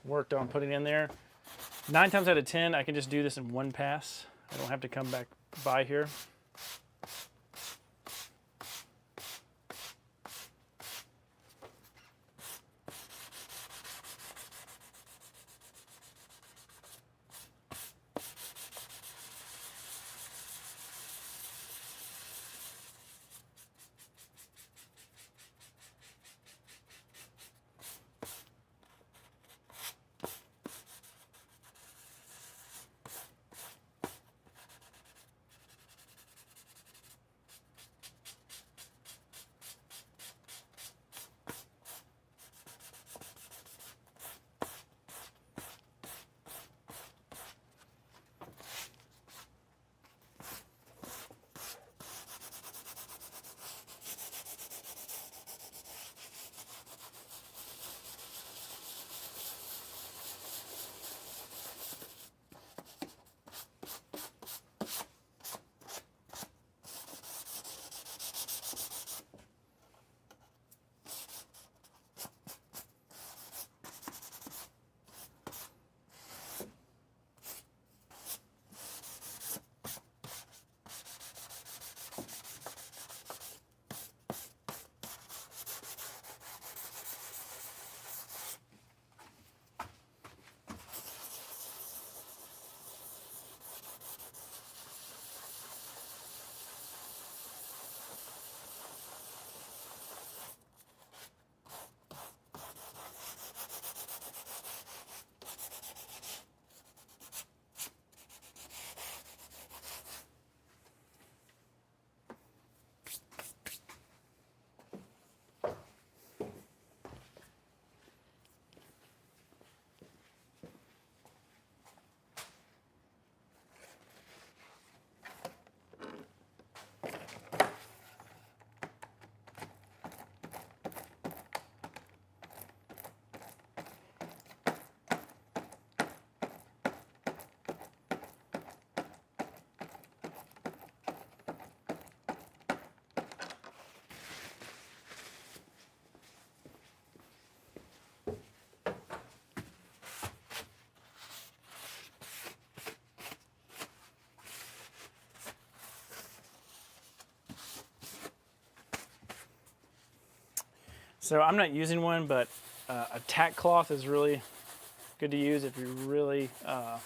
worked on putting in there. 9 times out of 10, I can just do this in one pass. I don't have to come back by here. So I'm not using one, but a tack cloth is really good to use if you really want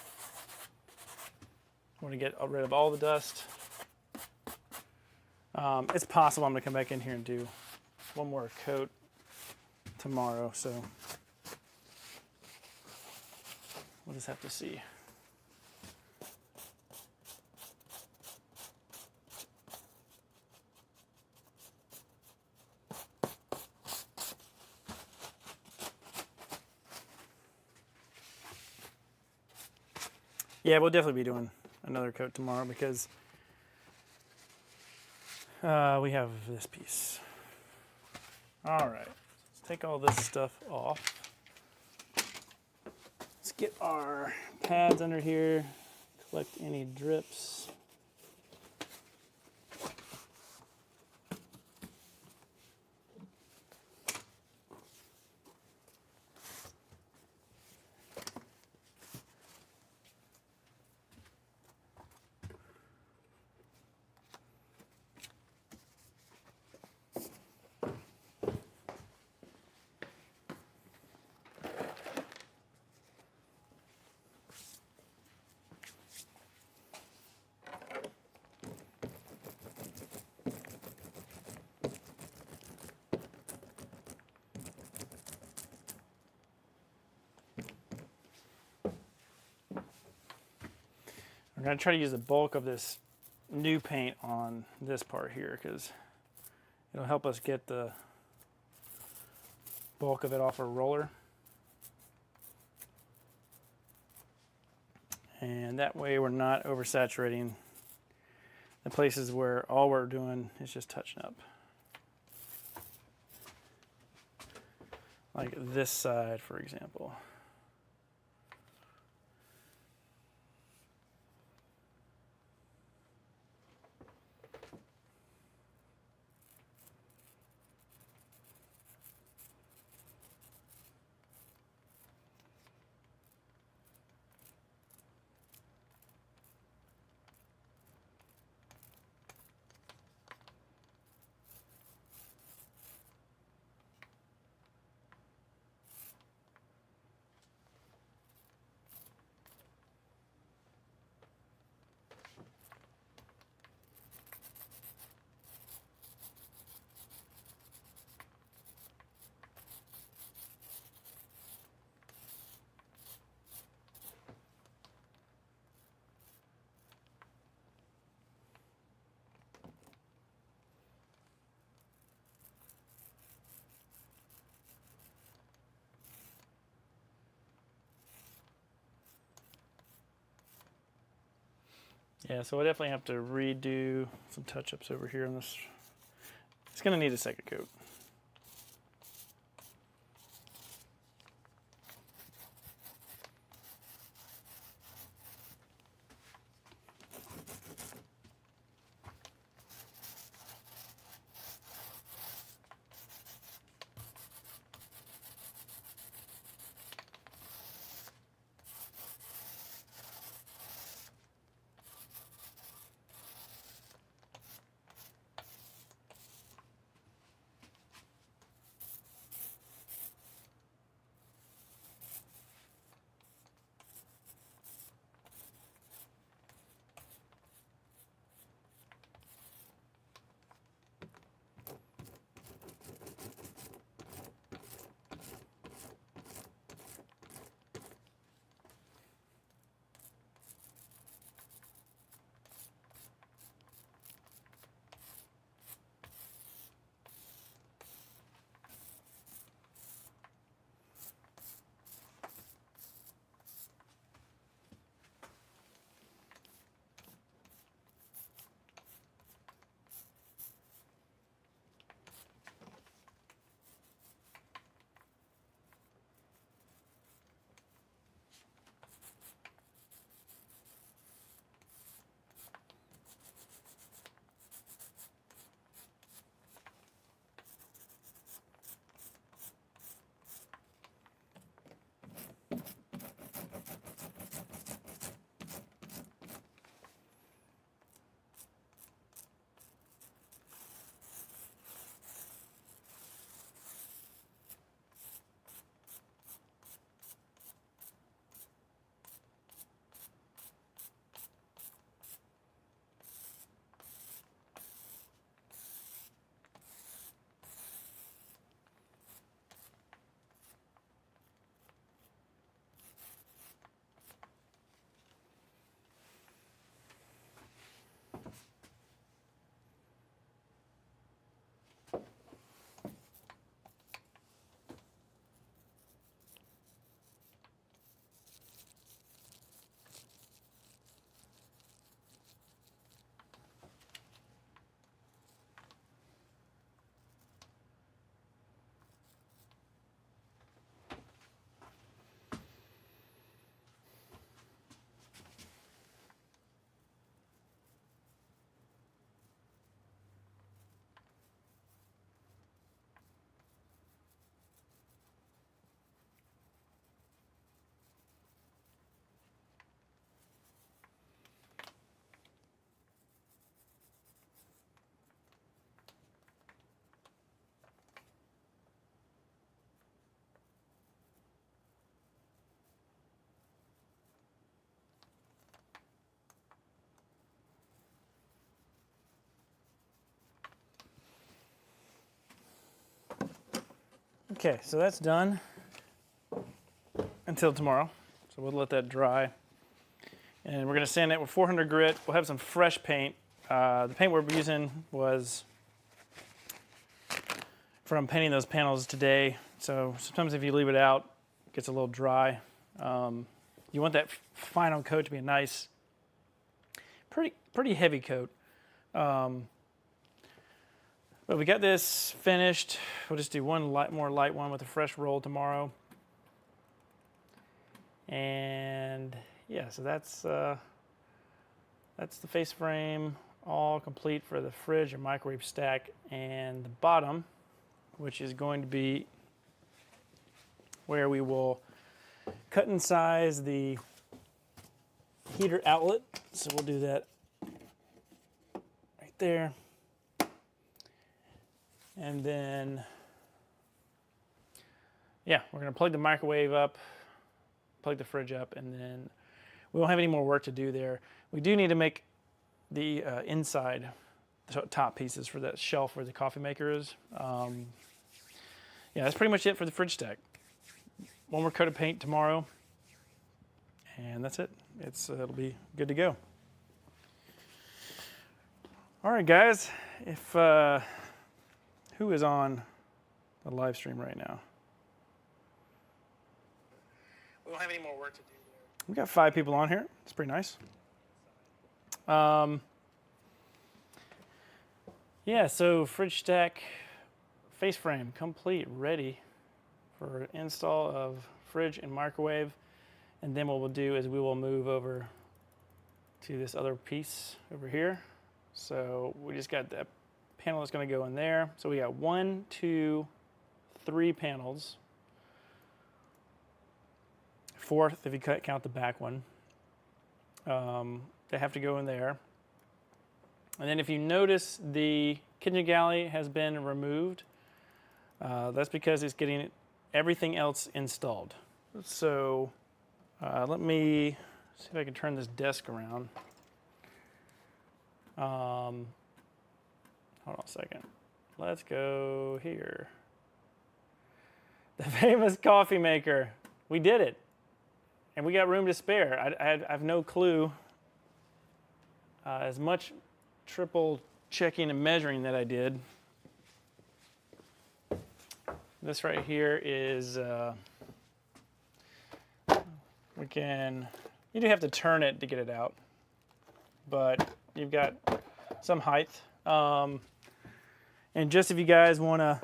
to get rid of all the dust. It's possible I'm going to come back in here and do one more coat tomorrow, so we'll just have to see. Yeah, we'll definitely be doing another coat tomorrow because we have this piece. All right, let's take all this stuff off. Let's get our pads under here, collect any drips. We're going to try to use the bulk of this new paint on this part here because it'll help us get the bulk of it off our roller. And that way we're not oversaturating the places where all we're doing is just touching up. Like this side, for example. Yeah, so I definitely have to redo some touch-ups over here on this. It's going to need a second coat. Okay, so that's done until tomorrow. So we'll let that dry. And we're gonna sand it with 400 grit. We'll have some fresh paint. The paint we're using was from painting those panels today. So sometimes if you leave it out, it gets a little dry. You want that final coat to be a nice, pretty heavy coat. But we got this finished. We'll just do one more light one with a fresh roll tomorrow. And yeah, so that's the face frame all complete for the fridge and microwave stack. And the bottom, which is going to be where we will cut and size the heater outlet. So we'll do that right there. And then, yeah, we're gonna plug the microwave up, plug the fridge up, and then we won't have any more work to do there. We do need to make the inside top pieces for that shelf where the coffee maker is. Yeah, that's pretty much it for the fridge stack. One more coat of paint tomorrow, and that's it. It'll be good to go. All right, guys. If who is on the live stream right now? We don't have any more work to do there. We got 5 people on here. It's pretty nice. Yeah, so fridge stack face frame complete, ready for install of fridge and microwave. And then what we'll do is we will move over to this other piece over here. So we just got that panel that's going to go in there. So we got 1, 2, 3 panels. 4th if you count the back one. They have to go in there. And then if you notice the kitchen galley has been removed, that's because it's getting everything else installed. So let me see if I can turn this desk around. Hold on a second. Let's go here. The famous coffee maker. We did it. And we got room to spare. I have no clue. As much triple checking and measuring that I did. This right here is, you do have to turn it to get it out. But you've got some height. And just if you guys want to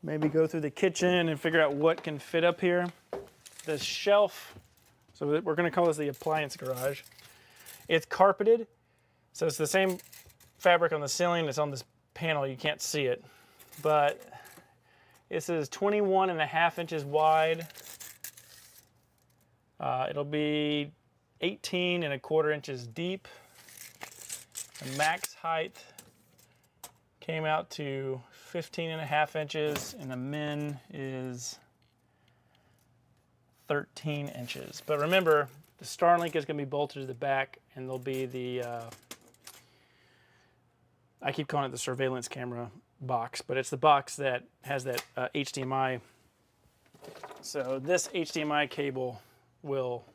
maybe go through the kitchen and figure out what can fit up here, the shelf, so we're going to call this the appliance garage. It's carpeted, so it's the same fabric on the ceiling that's on this panel. You can't see it, but this is 21.5 inches wide. It'll be 18.25 inches deep. The max height came out to 15.5 inches, and the min is 13 inches. But remember, the Starlink is going to be bolted to the back, and there'll be the, I keep calling it the surveillance camera box, but it's the box that has that HDMI. So this HDMI cable will,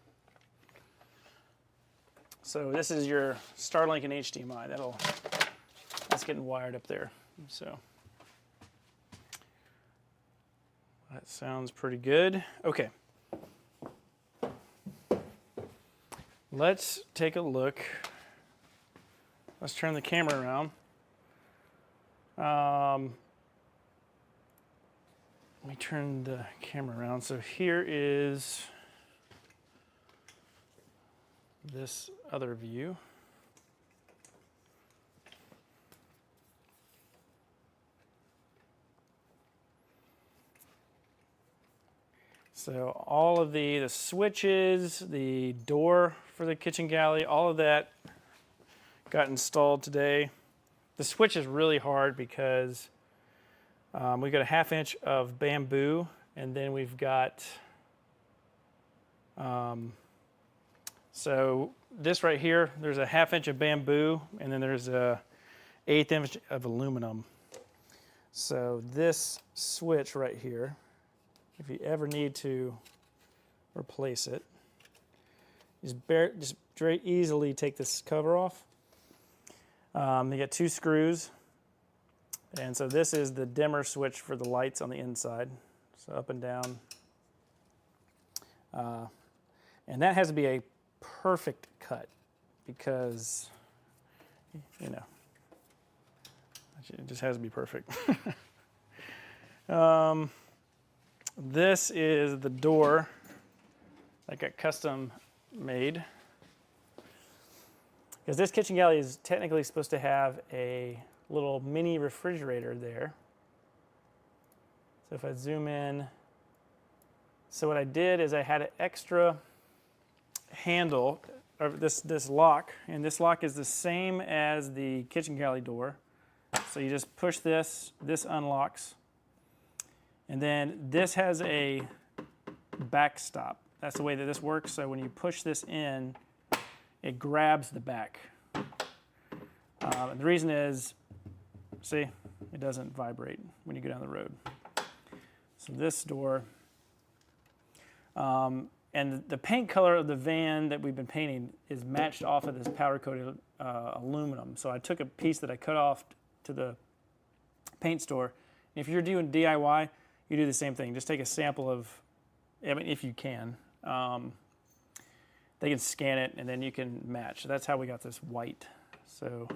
so this is your Starlink and HDMI. That's getting wired up there. So that sounds pretty good. Okay. Let's take a look. Let's turn the camera around. Let me turn the camera around. So here is this other view. So all of the switches, the door for the kitchen galley, all of that got installed today. The switch is really hard because we've got a 1/2 inch of bamboo, and then we've got, so this right here, there's a 1/2 inch of bamboo, and then there's a 1/8 inch of aluminum. So this switch right here if you ever need to replace it. Just very easily take this cover off. You get 2 screws. And so this is the dimmer switch for the lights on the inside. So up and down. And that has to be a perfect cut because, you know, it just has to be perfect. This is the door that got custom made. Because this kitchen galley is technically supposed to have a little mini refrigerator there. So if I zoom in, so what I did is I had an extra handle, or this lock, and this lock is the same as the kitchen galley door. So you just push this unlocks, and then this has a backstop. That's the way that this works. So when you push this in, it grabs the back. And the reason is, see, it doesn't vibrate when you go down the road. So this door, and the paint color of the van that we've been painting is matched off of this powder-coated aluminum. So I took a piece that I cut off to the paint store. And if you're doing DIY, you do the same thing. Just take a sample of, I mean, if you can. They can scan it and then you can match. So that's how we got this white. So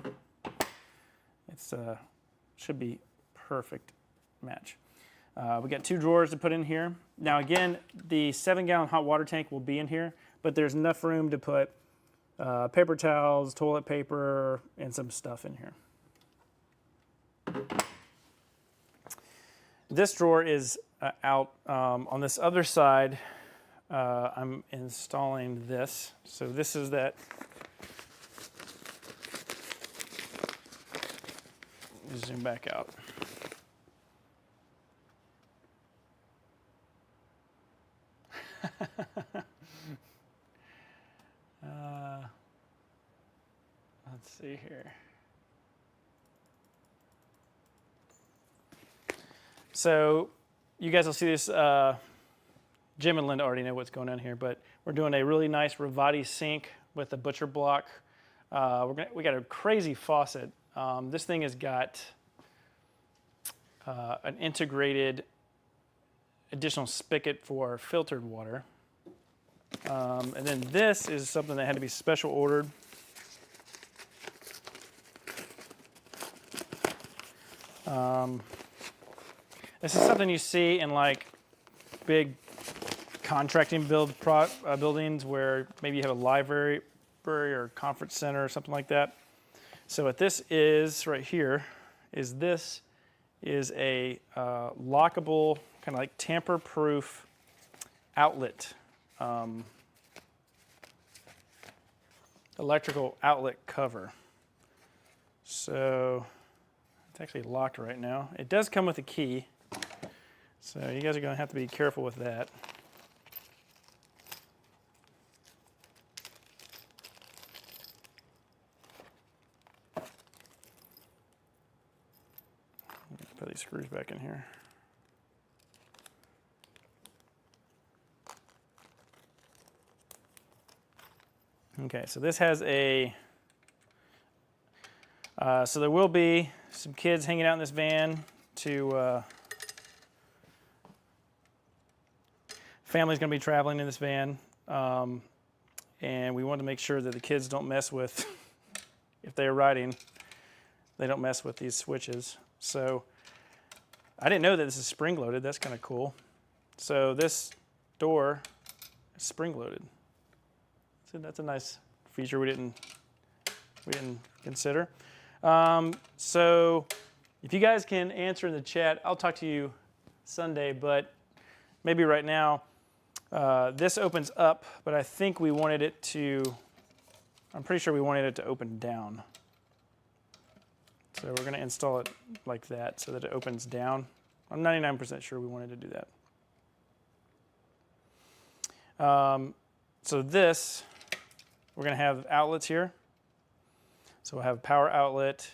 it's should be perfect match. We got 2 drawers to put in here. Now again, the 7-gallon hot water tank will be in here, but there's enough room to put paper towels, toilet paper, and some stuff in here. This drawer is out. On this other side, I'm installing this. So this is that. Zoom back out. Let's see here. So you guys will see this. Jim and Linda already know what's going on here, but we're doing a really nice Rivati sink with a butcher block. We got a crazy faucet. This thing has got an integrated additional spigot for filtered water. And then this is something that had to be special ordered. This is something you see in like big contracting buildings where maybe you have a library or conference center or something like that. So what this is right here is this is a lockable, kind of like tamper-proof outlet, electrical outlet cover. So it's actually locked right now. It does come with a key, so you guys are going to have to be careful with that. Put these screws back in here. Okay, so this has a, so there will be some kids hanging out in this van to, family's going to be traveling in this van, and we want to make sure that the kids don't mess with, if they're riding, they don't mess with these switches. So I didn't know that this is spring loaded. That's kind of cool. So this door is spring loaded. So that's a nice feature we didn't consider. So if you guys can answer in the chat, I'll talk to you Sunday, but maybe right now, this opens up, but I think we wanted it to, I'm pretty sure we wanted it to open down. So we're going to install it like that so that it opens down. I'm 99% sure we wanted to do that. So this, we're going to have outlets here. So we'll have a power outlet.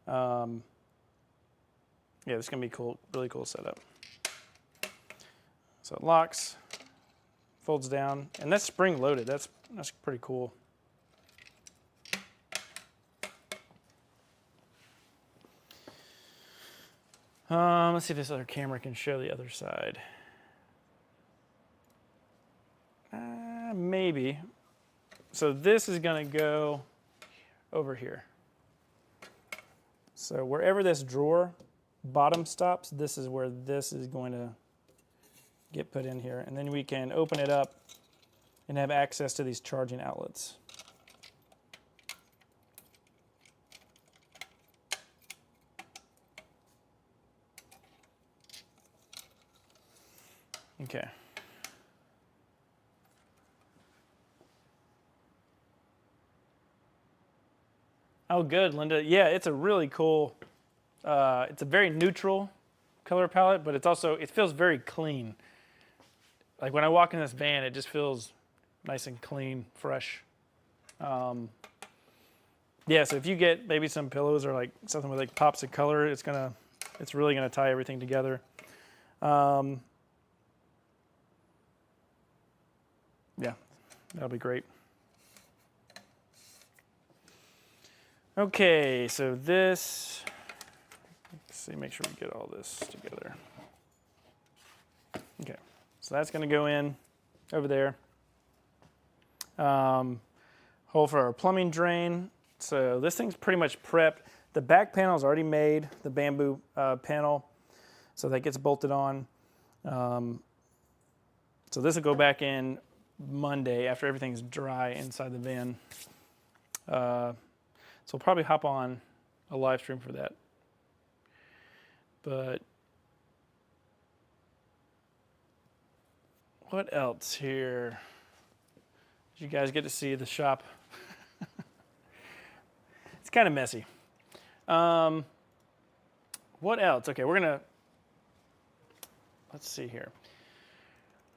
Yeah, this is going to be cool, really cool setup. So it locks, folds down, and that's spring loaded. That's pretty cool. Let's see if this other camera can show the other side. Maybe. So this is going to go over here. So wherever this drawer bottom stops, this is where this is going to get put in here. And then we can open it up and have access to these charging outlets. Okay. Oh, good, Linda. Yeah, it's a really cool, it's a very neutral color palette, but it feels very clean. Like when I walk in this van, it just feels nice and clean, fresh. Yeah, so if you get maybe some pillows or like something with like pops of color, it's really gonna tie everything together. Yeah, that'll be great. Okay, so this, let's see, make sure we get all this together. Okay, so that's gonna go in over there. Hole for our plumbing drain. So this thing's pretty much prepped. The back panel is already made, the bamboo panel, so that gets bolted on. So this will go back in Monday after everything's dry inside the van. So we'll probably hop on a live stream for that. But what else here? Did you guys get to see the shop? It's kind of messy. What else? Okay, let's see here.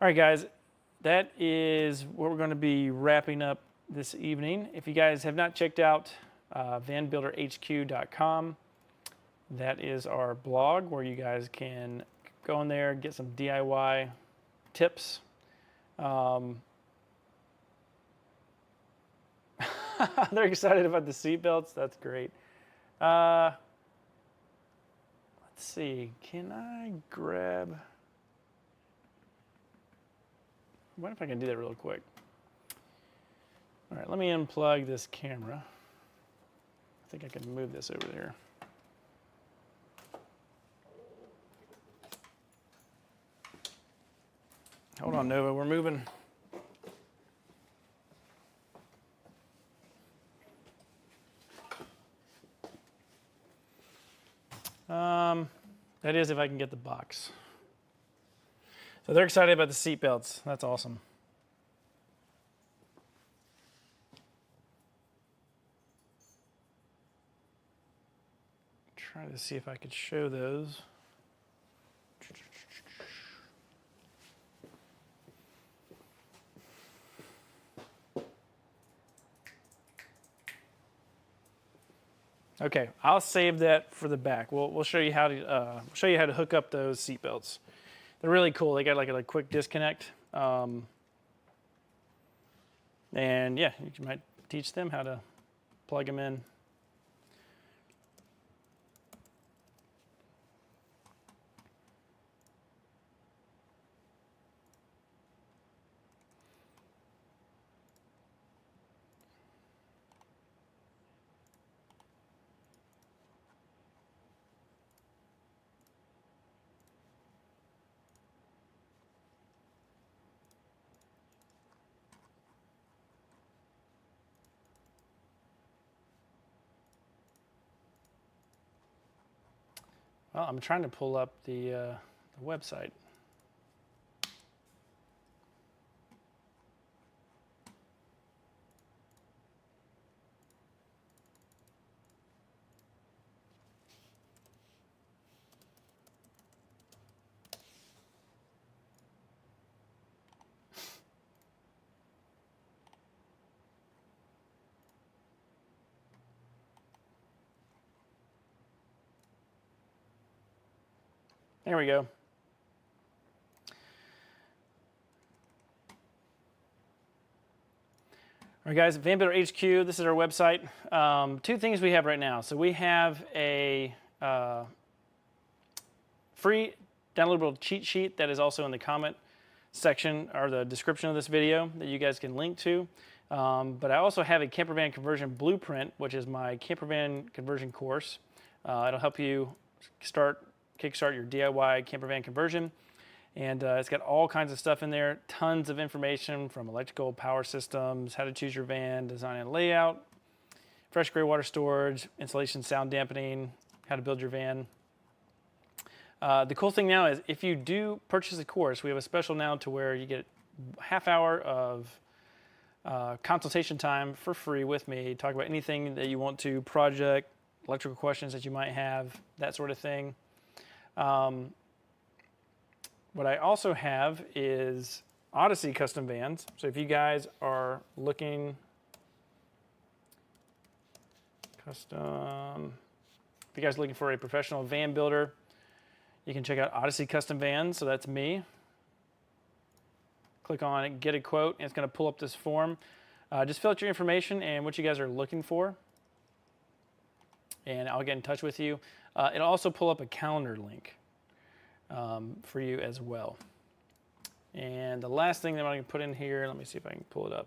All right, guys, that is what we're going to be wrapping up this evening. If you guys have not checked out vanbuilderhq.com, that is our blog where you guys can go in there, get some DIY tips. They're excited about the seatbelts. That's great. Let's see. Can I grab? I wonder if I can do that real quick. All right, let me unplug this camera. I think I can move this over there. Hold on, Nova, we're moving. That is if I can get the box. So they're excited about the seat belts. That's awesome. Try to see if I could show those. Okay, I'll save that for the back. We'll show you how to hook up those seat belts. They're really cool. They got like a quick disconnect, and yeah, you might teach them how to plug them in. Well, I'm trying to pull up the website. There we go. All right, guys, Vanbuilder HQ, this is our website. Two things we have right now. So we have a free downloadable cheat sheet that is also in the comment section or the description of this video that you guys can link to. But I also have a camper van conversion blueprint, which is my camper van conversion course. It'll help you kickstart your DIY camper van conversion. And it's got all kinds of stuff in there, tons of information from electrical, power systems, how to choose your van, design and layout, fresh gray water storage, insulation, sound dampening, how to build your van. The cool thing now is if you do purchase a course, we have a special now to where you get a half hour of consultation time for free with me. Talk about anything that you want to, project, electrical questions that you might have, that sort of thing. What I also have is Odyssey custom vans. So if you guys are looking if you guys are looking for a professional van builder, you can check out Odyssey custom vans. So that's me. Click on it, get a quote, and it's going to pull up this form. Just fill out your information and what you guys are looking for, and I'll get in touch with you. It'll also pull up a calendar link for you as well. And the last thing that I'm going to put in here, let me see if I can pull it up.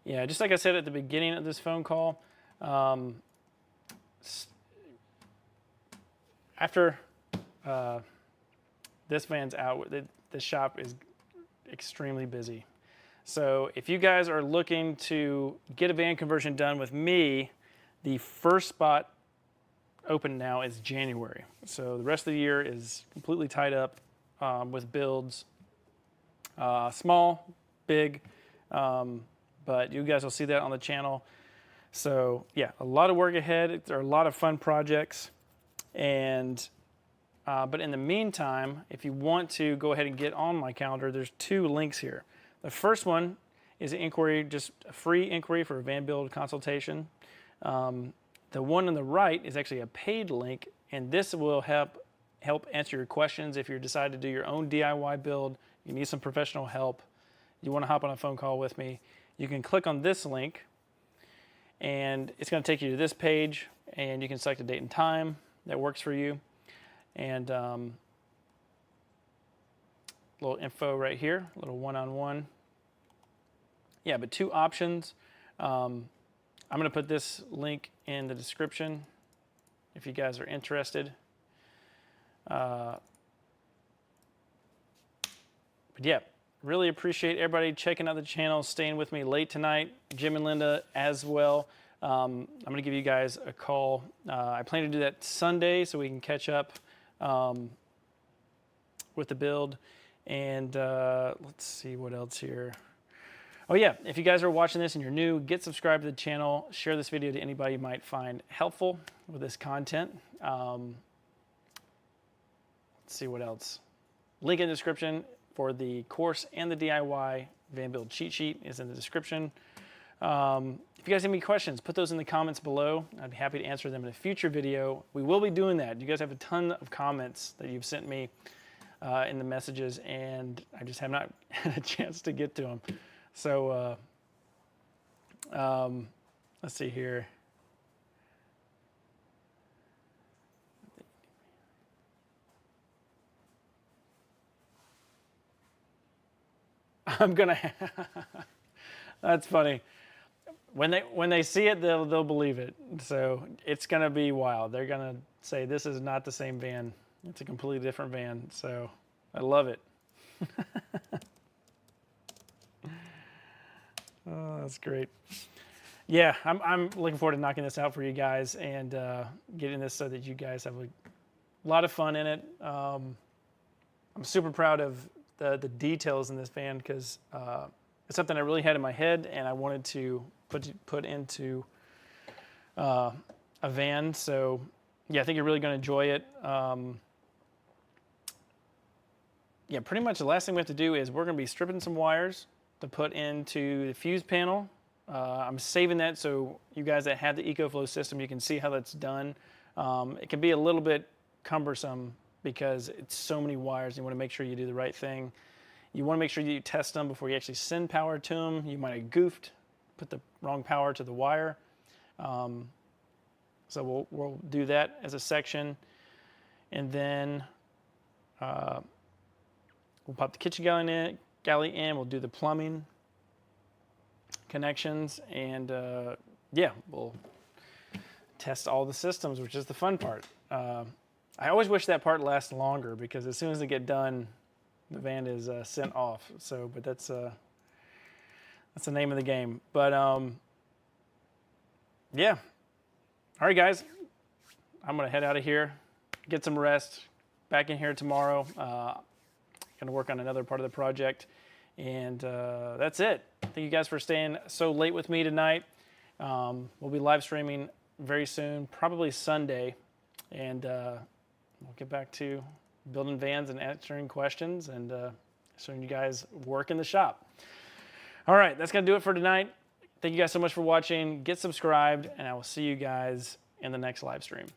Yeah, just like I said at the beginning of this phone call, after this van's out, the shop is extremely busy. So if you guys are looking to get a van conversion done with me, the first spot open now is January. So the rest of the year is completely tied up with builds, small, big, but you guys will see that on the channel. So yeah, a lot of work ahead. There are a lot of fun projects. And but in the meantime, if you want to go ahead and get on my calendar, there's two links here. The first one is an inquiry, just a free inquiry for a van build consultation. The one on the right is actually a paid link, and this will help answer your questions if you decide to do your own DIY build, you need some professional help, you want to hop on a phone call with me. You can click on this link and it's going to take you to this page, and you can select a date and time that works for you. And little info right here, a little one-on-one. Yeah, but two options. I'm going to put this link in the description if you guys are interested. But yeah. Really appreciate everybody checking out the channel, staying with me late tonight. Jim and Linda as well. I'm going to give you guys a call. I plan to do that Sunday so we can catch up with the build. And let's see what else here. Oh yeah, if you guys are watching this and you're new, get subscribed to the channel. Share this video to anybody you might find helpful with this content. Let's see what else. Link in the description for the course and the DIY van build cheat sheet is in the description. If you guys have any questions, put those in the comments below. I'd be happy to answer them in a future video. We will be doing that. You guys have a ton of comments that you've sent me in the messages, and I just have not had a chance to get to them. So let's see here. I'm gonna. That's funny. When they see it, they'll believe it. So it's gonna be wild. They're gonna say this is not the same van. It's a completely different van. So I love it. Oh, that's great. Yeah, I'm looking forward to knocking this out for you guys and getting this so that you guys have a lot of fun in it. I'm super proud of the details in this van because it's something I really had in my head and I wanted to put into a van. So yeah, I think you're really going to enjoy it. Yeah, pretty much the last thing we have to do is we're going to be stripping some wires to put into the fuse panel. I'm saving that so you guys that have the EcoFlow system, you can see how that's done. It can be a little bit cumbersome because it's so many wires. You want to make sure you do the right thing. You want to make sure you test them before you actually send power to them. You might have goofed, put the wrong power to the wire. So we'll do that as a section. And then we'll pop the kitchen galley in. We'll do the plumbing connections. And yeah, we'll test all the systems, which is the fun part. I always wish that part lasts longer because as soon as they get done, the van is sent off. So, but that's the name of the game. But yeah. All right, guys. I'm gonna head out of here, get some rest. Back in here tomorrow. Gonna work on another part of the project, and that's it. Thank you guys for staying so late with me tonight. We'll be live streaming very soon, probably Sunday, and we'll get back to building vans and answering questions and showing you guys work in the shop. All right, that's going to do it for tonight. Thank you guys so much for watching. Get subscribed, and I will see you guys in the next live stream.